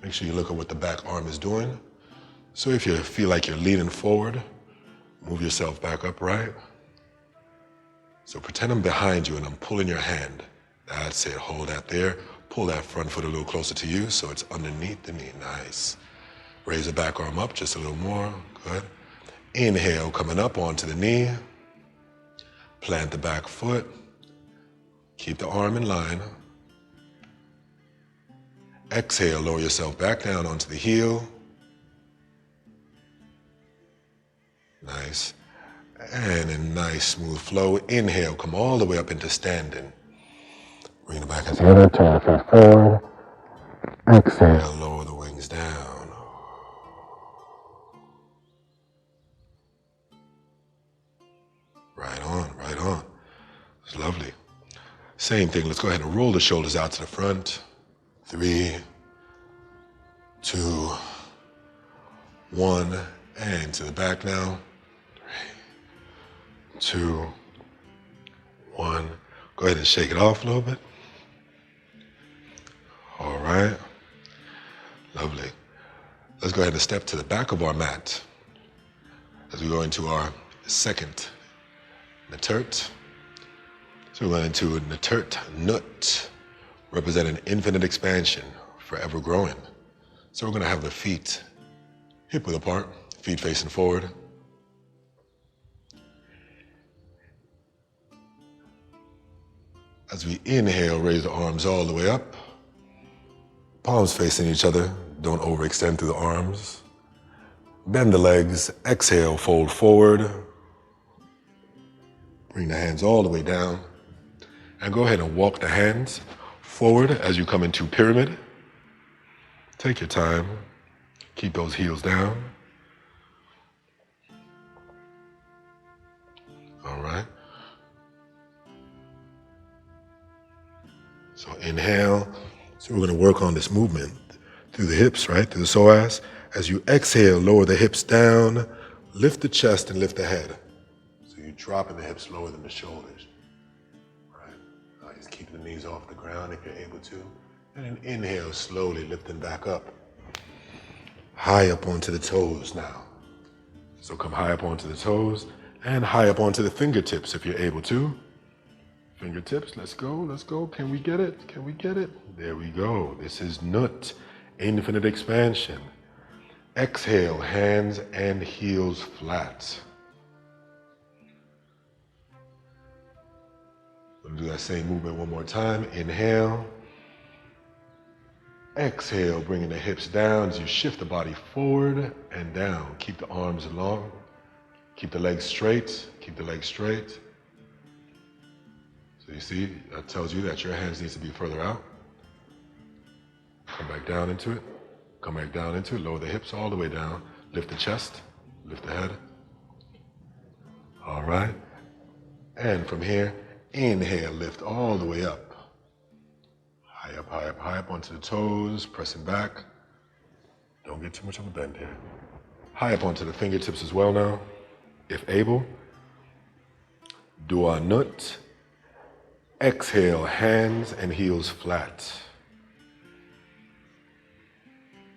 Make sure you look at what the back arm is doing. So if you feel like you're leaning forward, move yourself back upright. So pretend I'm behind you and I'm pulling your hand. That's it, hold that there. Pull that front foot a little closer to you so it's underneath the knee, nice. Raise the back arm up just a little more, good. Inhale, coming up onto the knee. Plant the back foot. Keep the arm in line. Exhale, lower yourself back down onto the heel. Nice. And a nice smooth flow. Inhale, come all the way up into standing. Bring the back together, turn the feet forward. Exhale, lower the wings down. Right on, right on. It's lovely. Same thing, let's go ahead and roll the shoulders out to the front. 3, 2, 1, and to the back now. 3, 2, 1. Go ahead and shake it off a little bit. All right, lovely. Let's go ahead and step to the back of our mat as we go into our second Natert. So we're going into Natert Nut, representing infinite expansion, forever growing. So we're going to have the feet hip width apart, feet facing forward. As we inhale, raise the arms all the way up. Palms facing each other, don't overextend through the arms. Bend the legs, exhale, fold forward. Bring the hands all the way down. And go ahead and walk the hands forward as you come into pyramid. Take your time, keep those heels down. All right. So inhale. So we're going to work on this movement through the hips, right? Through the psoas. As you exhale, lower the hips down, lift the chest and lift the head. So you're dropping the hips lower than the shoulders. Right? Just keep the knees off the ground if you're able to. And then inhale, slowly lifting back up. High up onto the toes now. So come high up onto the toes and high up onto the fingertips if you're able to. Fingertips, let's go, let's go. Can we get it? Can we get it? There we go. This is Nut, infinite expansion. Exhale, hands and heels flat. We'll do that same movement one more time. Inhale. Exhale, bringing the hips down as you shift the body forward and down. Keep the arms long. Keep the legs straight. Keep the legs straight. So you see, that tells you that your hands need to be further out. Come back down into it. Come back down into it. Lower the hips all the way down. Lift the chest. Lift the head. All right. And from here, inhale, lift all the way up. High up, high up, high up onto the toes, pressing back. Don't get too much of a bend here. High up onto the fingertips as well now, if able. Dua Nut. Exhale, hands and heels flat.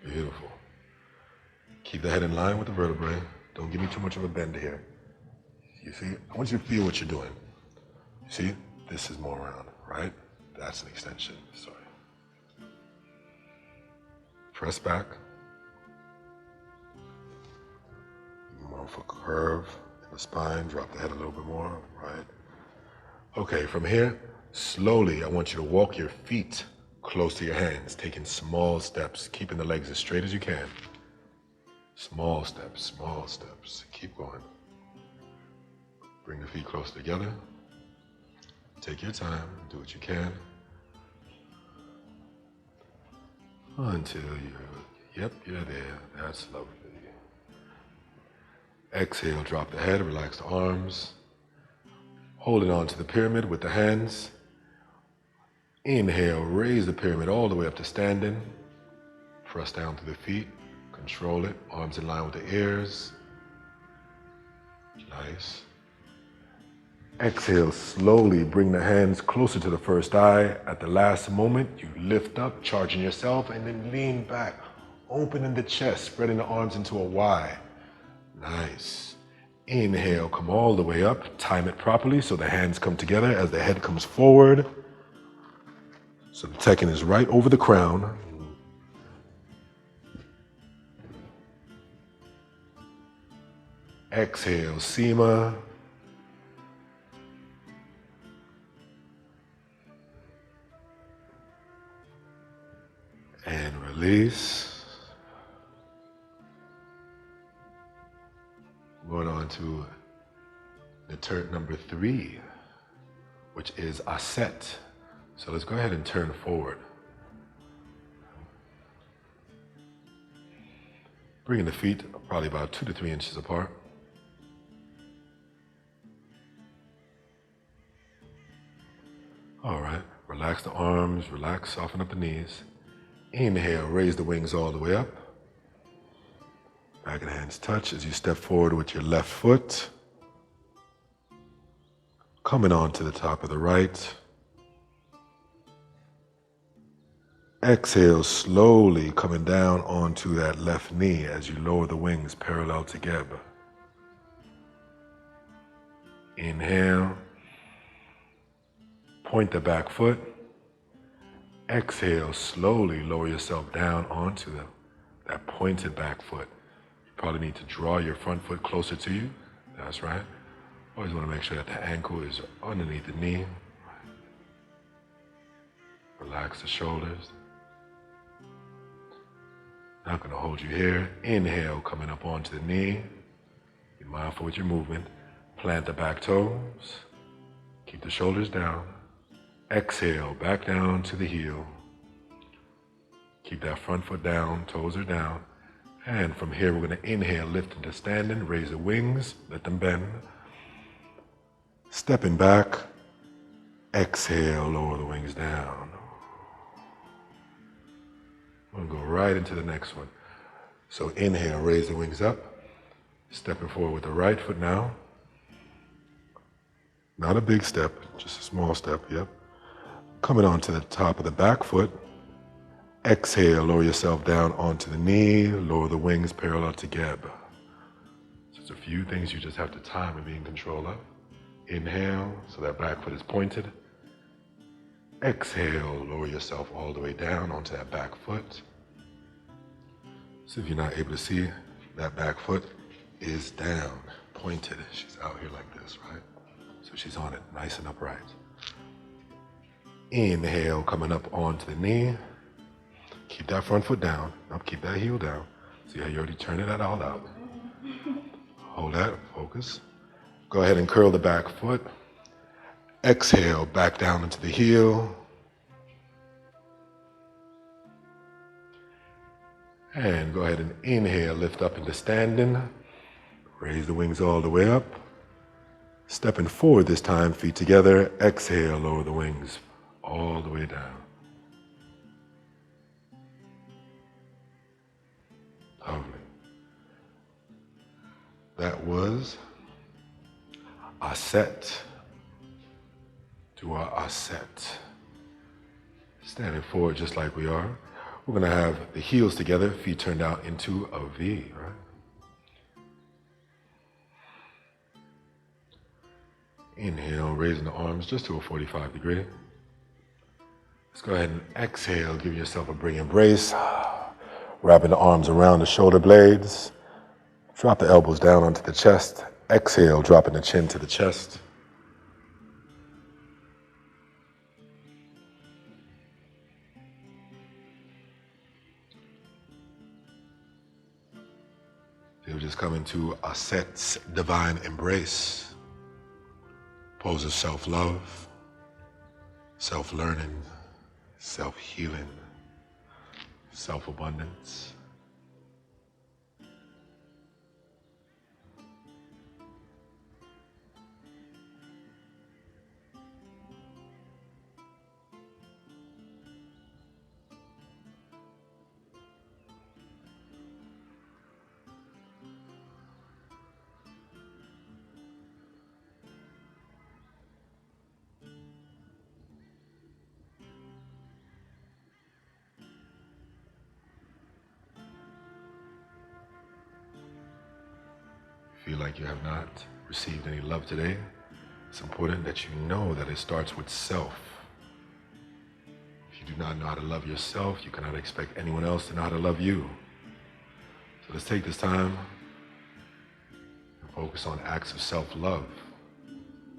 Beautiful. Keep the head in line with the vertebrae. Don't give me too much of a bend here. You see, I want you to feel what you're doing. See, this is more round, right? That's an extension, sorry. Press back. More for curve in the spine, drop the head a little bit more, right? Okay, from here, slowly I want you to walk your feet close to your hands, taking small steps, keeping the legs as straight as you can. Small steps, keep going. Bring the feet close together. Take your time, do what you can. Until you're there, that's lovely. Exhale, drop the head, relax the arms. Holding on to the pyramid with the hands. Inhale, raise the pyramid all the way up to standing. Press down through the feet, control it, arms in line with the ears. Nice. Exhale, slowly bring the hands closer to the first eye. At the last moment, you lift up, charging yourself, and then lean back, opening the chest, spreading the arms into a Y. Nice. Inhale, come all the way up, time it properly so the hands come together as the head comes forward. So the tekken is right over the crown. Exhale, Sima. And release. Going on to the turn number 3, which is Aset. So let's go ahead and turn forward. Bringing the feet probably about 2 to 3 inches apart. All right, relax the arms, relax, soften up the knees. Inhale, raise the wings all the way up. Back and hands touch as you step forward with your left foot. Coming on to the top of the right. Exhale, slowly coming down onto that left knee as you lower the wings parallel to Geb. Inhale. Point the back foot. Exhale, slowly lower yourself down onto that pointed back foot. You probably need to draw your front foot closer to you. That's right. Always want to make sure that the ankle is underneath the knee. Relax the shoulders. Not going to hold you here. Inhale, coming up onto the knee. Be mindful with your movement. Plant the back toes. Keep the shoulders down. Exhale, back down to the heel. Keep that front foot down, toes are down. And from here, we're going to inhale, lift into standing, raise the wings, let them bend. Stepping back, exhale, lower the wings down. I'm going to go right into the next one. So inhale, raise the wings up. Stepping forward with the right foot now. Not a big step, just a small step, yep. Coming onto the top of the back foot. Exhale, lower yourself down onto the knee, lower the wings parallel to Geb. So it's a few things you just have to time and be in control of. Inhale, so that back foot is pointed. Exhale, lower yourself all the way down onto that back foot. So if you're not able to see, that back foot is down, pointed. She's out here like this, right? So she's on it, nice and upright. Inhale, coming up onto the knee. Keep that front foot down. Now keep that heel down. See how you already turning that all out. Hold that, focus. Go ahead and curl the back foot. Exhale, back down into the heel. And go ahead and inhale, lift up into standing. Raise the wings all the way up. Stepping forward this time, feet together. Exhale, lower the wings all the way down. Lovely. That was a set. Do a set. Standing forward just like we are. We're going to have the heels together, feet turned out into a V, right? Inhale, raising the arms just to a 45 degree. Let's go ahead and exhale, give yourself a big embrace. Wrapping the arms around the shoulder blades. Drop the elbows down onto the chest. Exhale, dropping the chin to the chest. You'll just come into a set's divine embrace. Pose of self-love, self-learning, self-healing, self-abundance. Feel like you have not received any love today, it's important that you know that it starts with self. If you do not know how to love yourself, you cannot expect anyone else to know how to love you. So let's take this time and focus on acts of self-love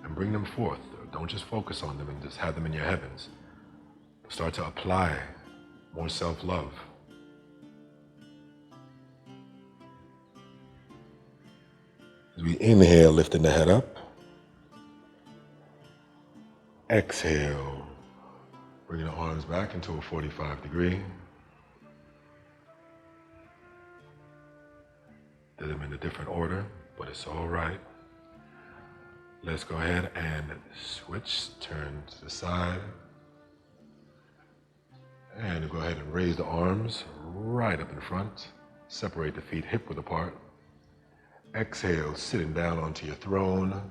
and bring them forth. Don't just focus on them and just have them in your heavens. Start to apply more self-love. As we inhale, lifting the head up. Exhale, bringing the arms back into a 45 degree. Did them in a different order, but it's all right. Let's go ahead and switch, turn to the side. And go ahead and raise the arms right up in front. Separate the feet hip width apart. Exhale, sitting down onto your throne.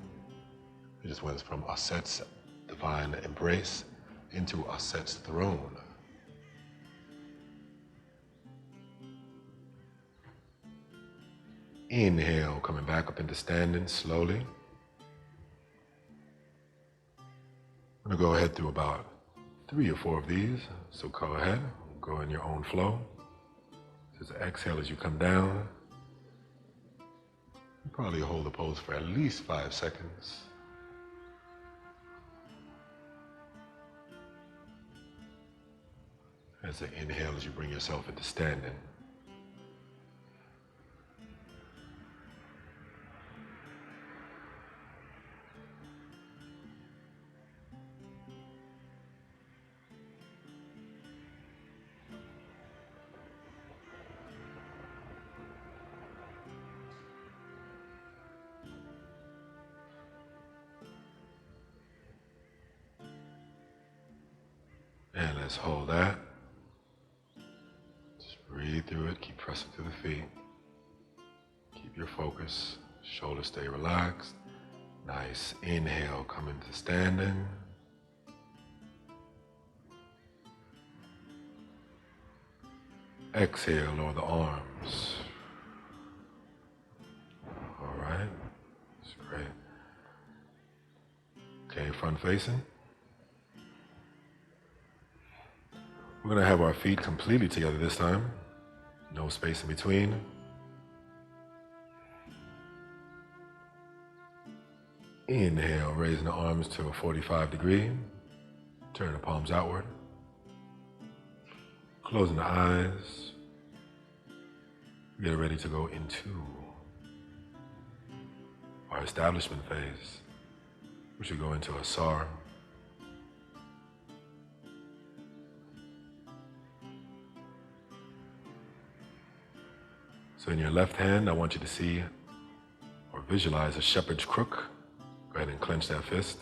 You just went from Aset's divine embrace into Aset's throne. Inhale, coming back up into standing slowly. I'm going to go ahead through about 3 or 4 of these. So go ahead, go in your own flow. Just exhale as you come down. You probably hold the pose for at least 5 seconds. As an inhale as you bring yourself into standing. And let's hold that. Just breathe through it, keep pressing through the feet. Keep your focus, shoulders stay relaxed. Nice inhale, come into standing. Exhale, lower the arms. All right, that's great. Okay, front facing. We're gonna have our feet completely together this time. No space in between. Inhale, raising the arms to a 45 degree. Turn the palms outward. Closing the eyes. Get ready to go into our establishment phase. We should go into a SAR. So in your left hand, I want you to see or visualize a shepherd's crook. Go ahead and clench that fist.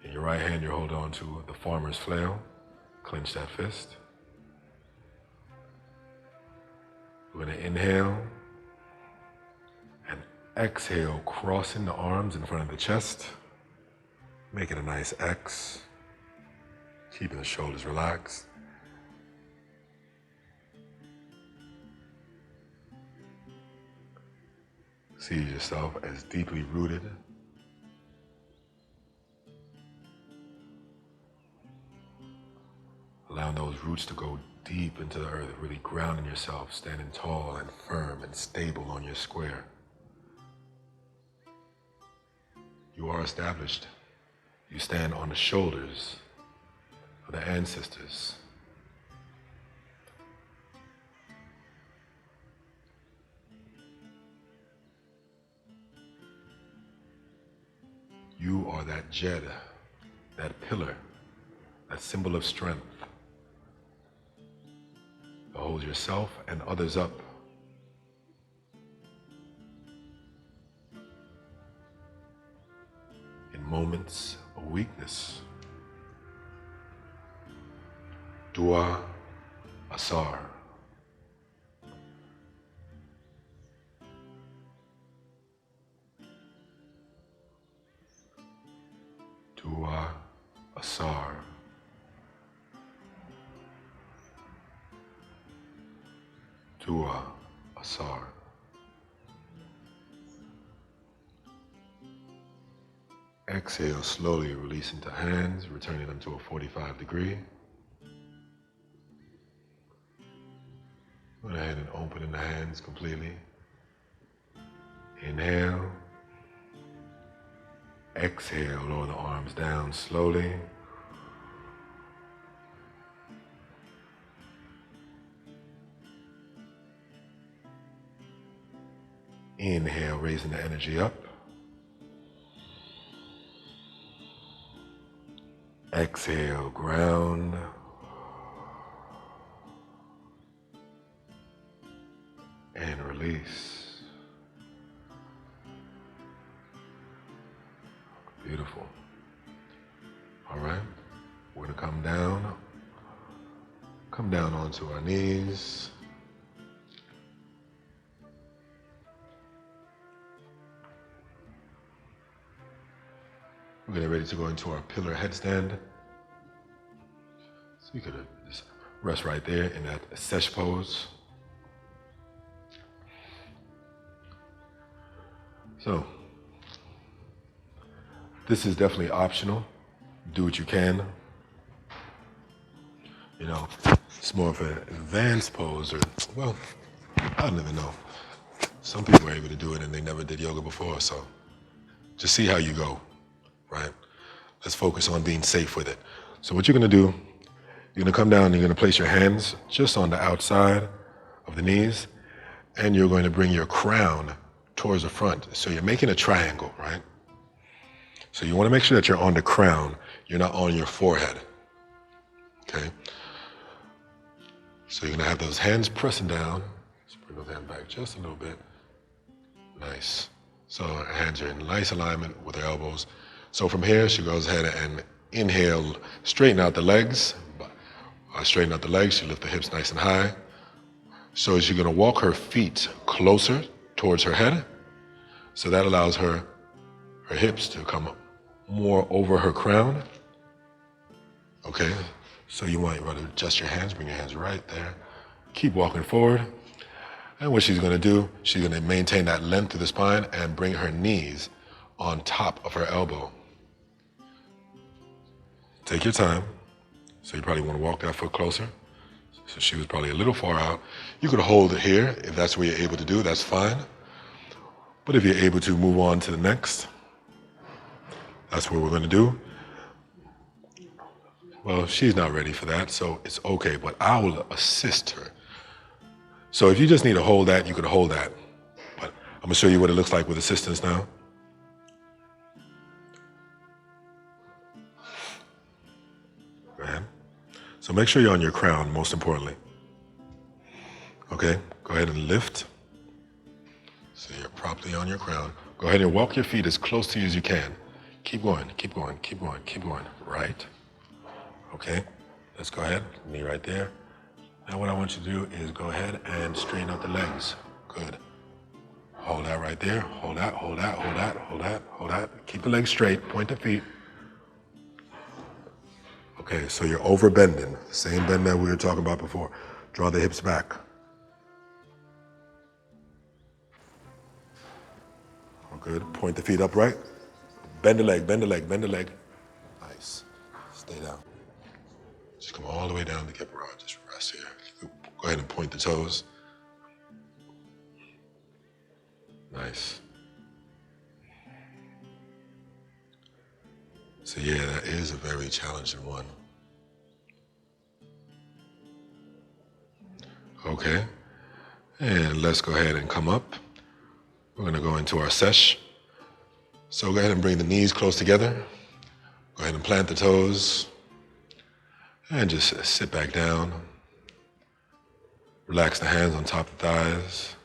In your right hand, you hold on to the farmer's flail. Clench that fist. We're going to inhale and exhale, crossing the arms in front of the chest. Make it a nice X. Keeping the shoulders relaxed. See yourself as deeply rooted. Allowing those roots to go deep into the earth, really grounding yourself, standing tall and firm and stable on your square. You are established. You stand on the shoulders of the ancestors. You are that jed, that pillar, that symbol of strength that holds yourself and others up. In moments of weakness. Dua Asar. Dua Asar. Dua Asar. Exhale, slowly releasing the hands, returning them to a 45 degree. Go ahead and open the hands completely. Inhale. Exhale, lower the arms down slowly. Inhale, raising the energy up. Exhale, ground. And release. Beautiful. All right, we're gonna come down onto our knees. We're getting ready to go into our pillar headstand. So you could just rest right there in that sesh pose. So, this is definitely optional. Do what you can. You know, it's more of an advanced pose, or, well, I don't even know. Some people are able to do it and they never did yoga before, so just see how you go, right? Let's focus on being safe with it. So what you're gonna do, you're gonna come down and you're gonna place your hands just on the outside of the knees, and you're going to bring your crown towards the front. So you're making a triangle, right? So you wanna make sure that you're on the crown, you're not on your forehead, okay? So you're gonna have those hands pressing down. Let's bring those hands back just a little bit. Nice. So our hands are in nice alignment with our elbows. So from here, she goes ahead and inhale, straighten out the legs. Straighten out the legs, she lift the hips nice and high. So she's gonna walk her feet closer towards her head. So that allows her hips to come more over her crown. Okay, so you might want to adjust your hands, bring your hands right there. Keep walking forward. And what she's gonna do, she's gonna maintain that length of the spine and bring her knees on top of her elbow. Take your time. So you probably want to walk that foot closer. So she was probably a little far out. You could hold it here if that's what you're able to do, that's fine. But if you're able to move on to the next, that's what we're going to do. Well, she's not ready for that, so it's okay, but I will assist her. So if you just need to hold that, you could hold that. But I'm going to show you what it looks like with assistance now. Go ahead. So make sure you're on your crown, most importantly. Okay, go ahead and lift. So you're properly on your crown. Go ahead and walk your feet as close to you as you can. Keep going, keep going, keep going, keep going. Right. Okay, let's go ahead. Knee right there. Now what I want you to do is go ahead and straighten out the legs. Good. Hold that right there. Hold that, hold that, hold that, hold that, hold that. Keep the legs straight. Point the feet. Okay, so you're over bending. Same bend that we were talking about before. Draw the hips back. Good. Point the feet upright. Bend the leg, bend the leg, bend the leg. Nice. Stay down. Just come all the way down to Keppera. Just rest here. Go ahead and point the toes. Nice. So yeah, that is a very challenging one. Okay. And let's go ahead and come up. We're going to go into our sesh. So go ahead and bring the knees close together. Go ahead and plant the toes. And just sit back down. Relax the hands on top of the thighs.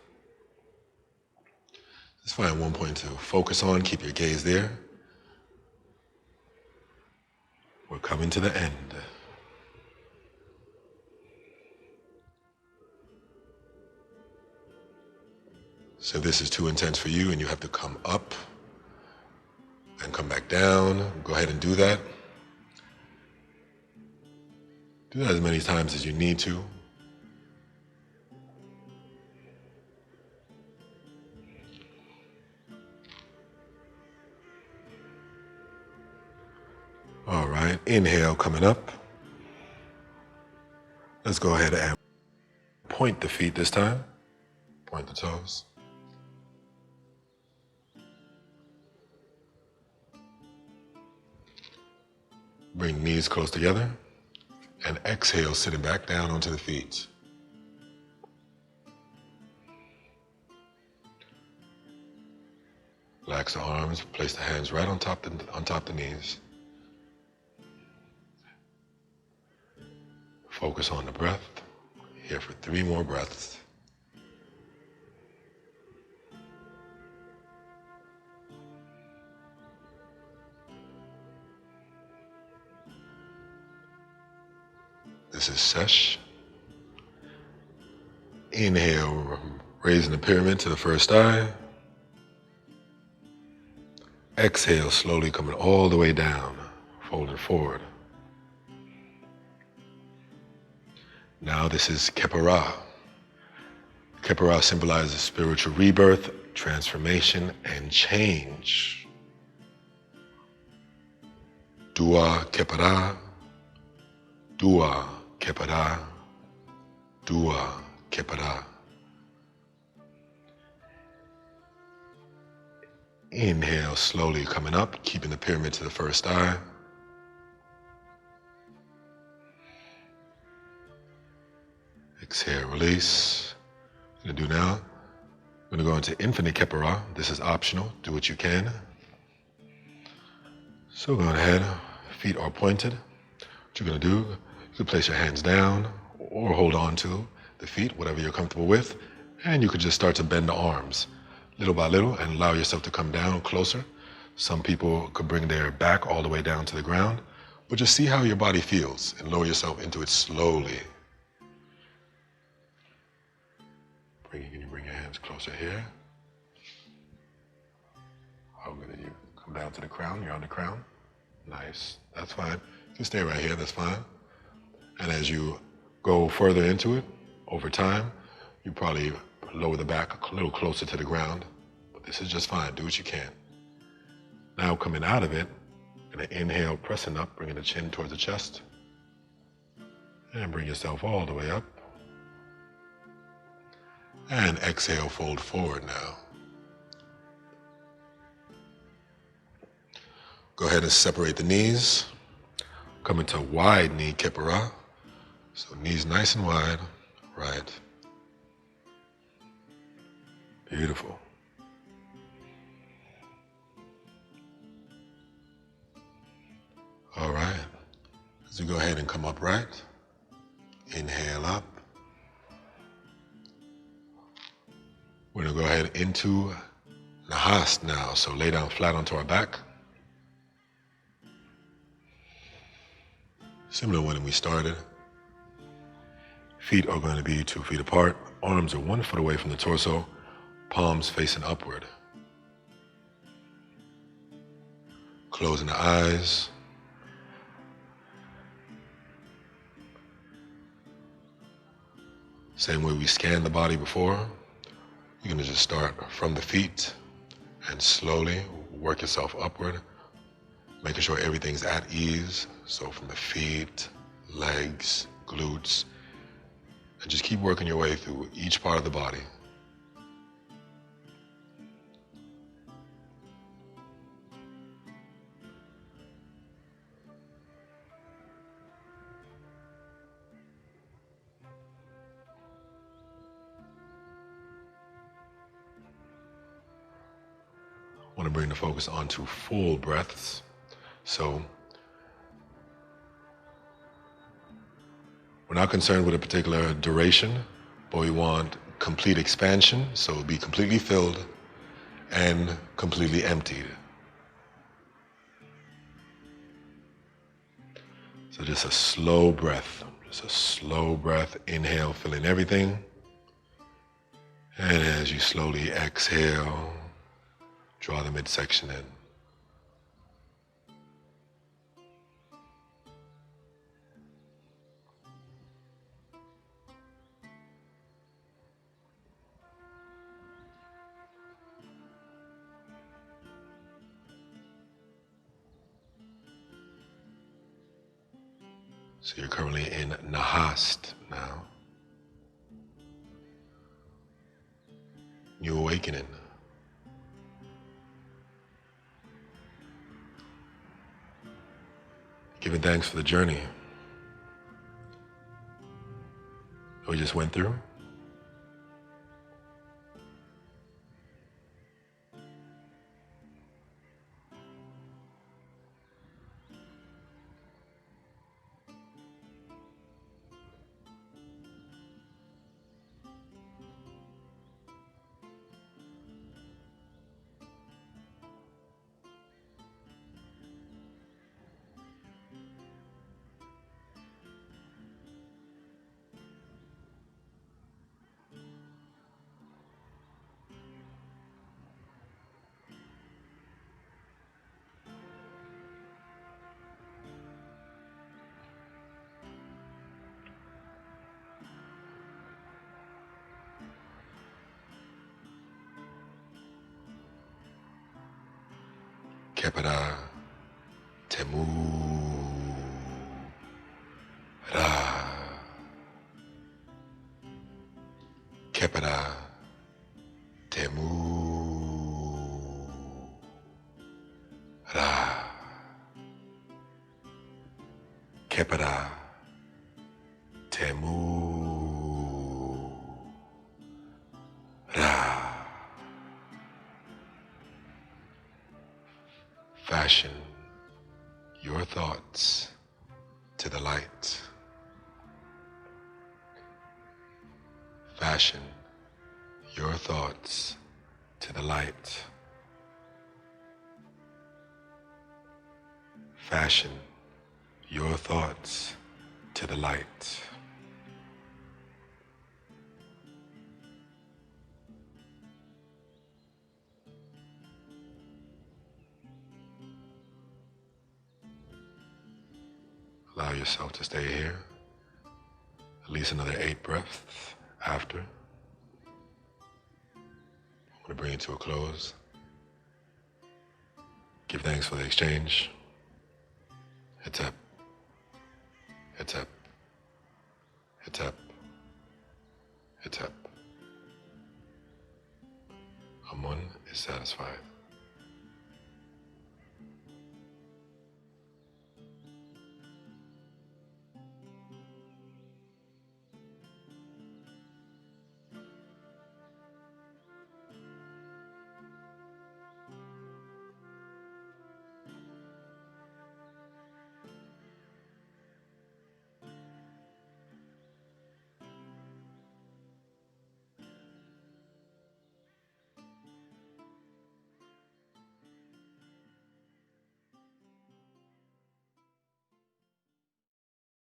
Just find one point to focus on. Keep your gaze there. We're coming to the end. So this is too intense for you and you have to come up and come back down. Go ahead and do that. Do that as many times as you need to. All right, inhale coming up. Let's go ahead and point the feet this time. Point the toes. Bring knees close together and exhale, sitting back down onto the feet. Relax the arms, place the hands right on top the knees. Focus on the breath. Here for 3 more breaths. This is sesh. Inhale, raising the pyramid to the first eye. Exhale, slowly coming all the way down, folding forward. Now this is Keppera. Keppera symbolizes spiritual rebirth, transformation, and change. Dua Keppera, Dua Keppera, Dua Keppera. Inhale, slowly coming up, keeping the pyramid to the first eye. Exhale, release. What I'm gonna do now, I'm gonna go into infinite Keppera. This is optional, do what you can. So go ahead, feet are pointed. What you're gonna do, you can place your hands down or hold on to the feet, whatever you're comfortable with. And you could just start to bend the arms little by little and allow yourself to come down closer. Some people could bring their back all the way down to the ground, but just see how your body feels and lower yourself into it slowly. Can you bring your hands closer here? How good are you? Come down to the crown, you're on the crown. Nice, that's fine. You can stay right here, that's fine. And as you go further into it, over time, you probably lower the back a little closer to the ground, but this is just fine, do what you can. Now coming out of it, gonna inhale, pressing up, bringing the chin towards the chest. And bring yourself all the way up. And exhale, fold forward now. Go ahead and separate the knees. Come into wide knee Keppera. So knees nice and wide, right. Beautiful. All right. As we go ahead and come upright, inhale up. We're gonna go ahead into Nahast now. So lay down flat onto our back. Similar when we started. Feet are going to be 2 feet apart. Arms are 1 foot away from the torso. Palms facing upward. Closing the eyes. Same way we scanned the body before. You're going to just start from the feet and slowly work yourself upward, making sure everything's at ease. So from the feet, legs, glutes, and just keep working your way through each part of the body. I want to bring the focus onto full breaths. So we're not concerned with a particular duration, but we want complete expansion, so be completely filled and completely emptied. So just a slow breath, inhale, filling everything. And as you slowly exhale, draw the midsection in. So you're currently in Nahast now. New awakening. Giving thanks for the journey we just went through. Keppera, Temu, Ra. Keppera, Temu, Ra. Keppera, Temu, Ra. Fashion your thoughts to the light. Fashion your thoughts to the light. Fashion your thoughts to the light. Allow yourself to stay here at least another 8 breaths after. I'm going to bring it to a close. Give thanks for the exchange. Heads up. Heads up. satisfied.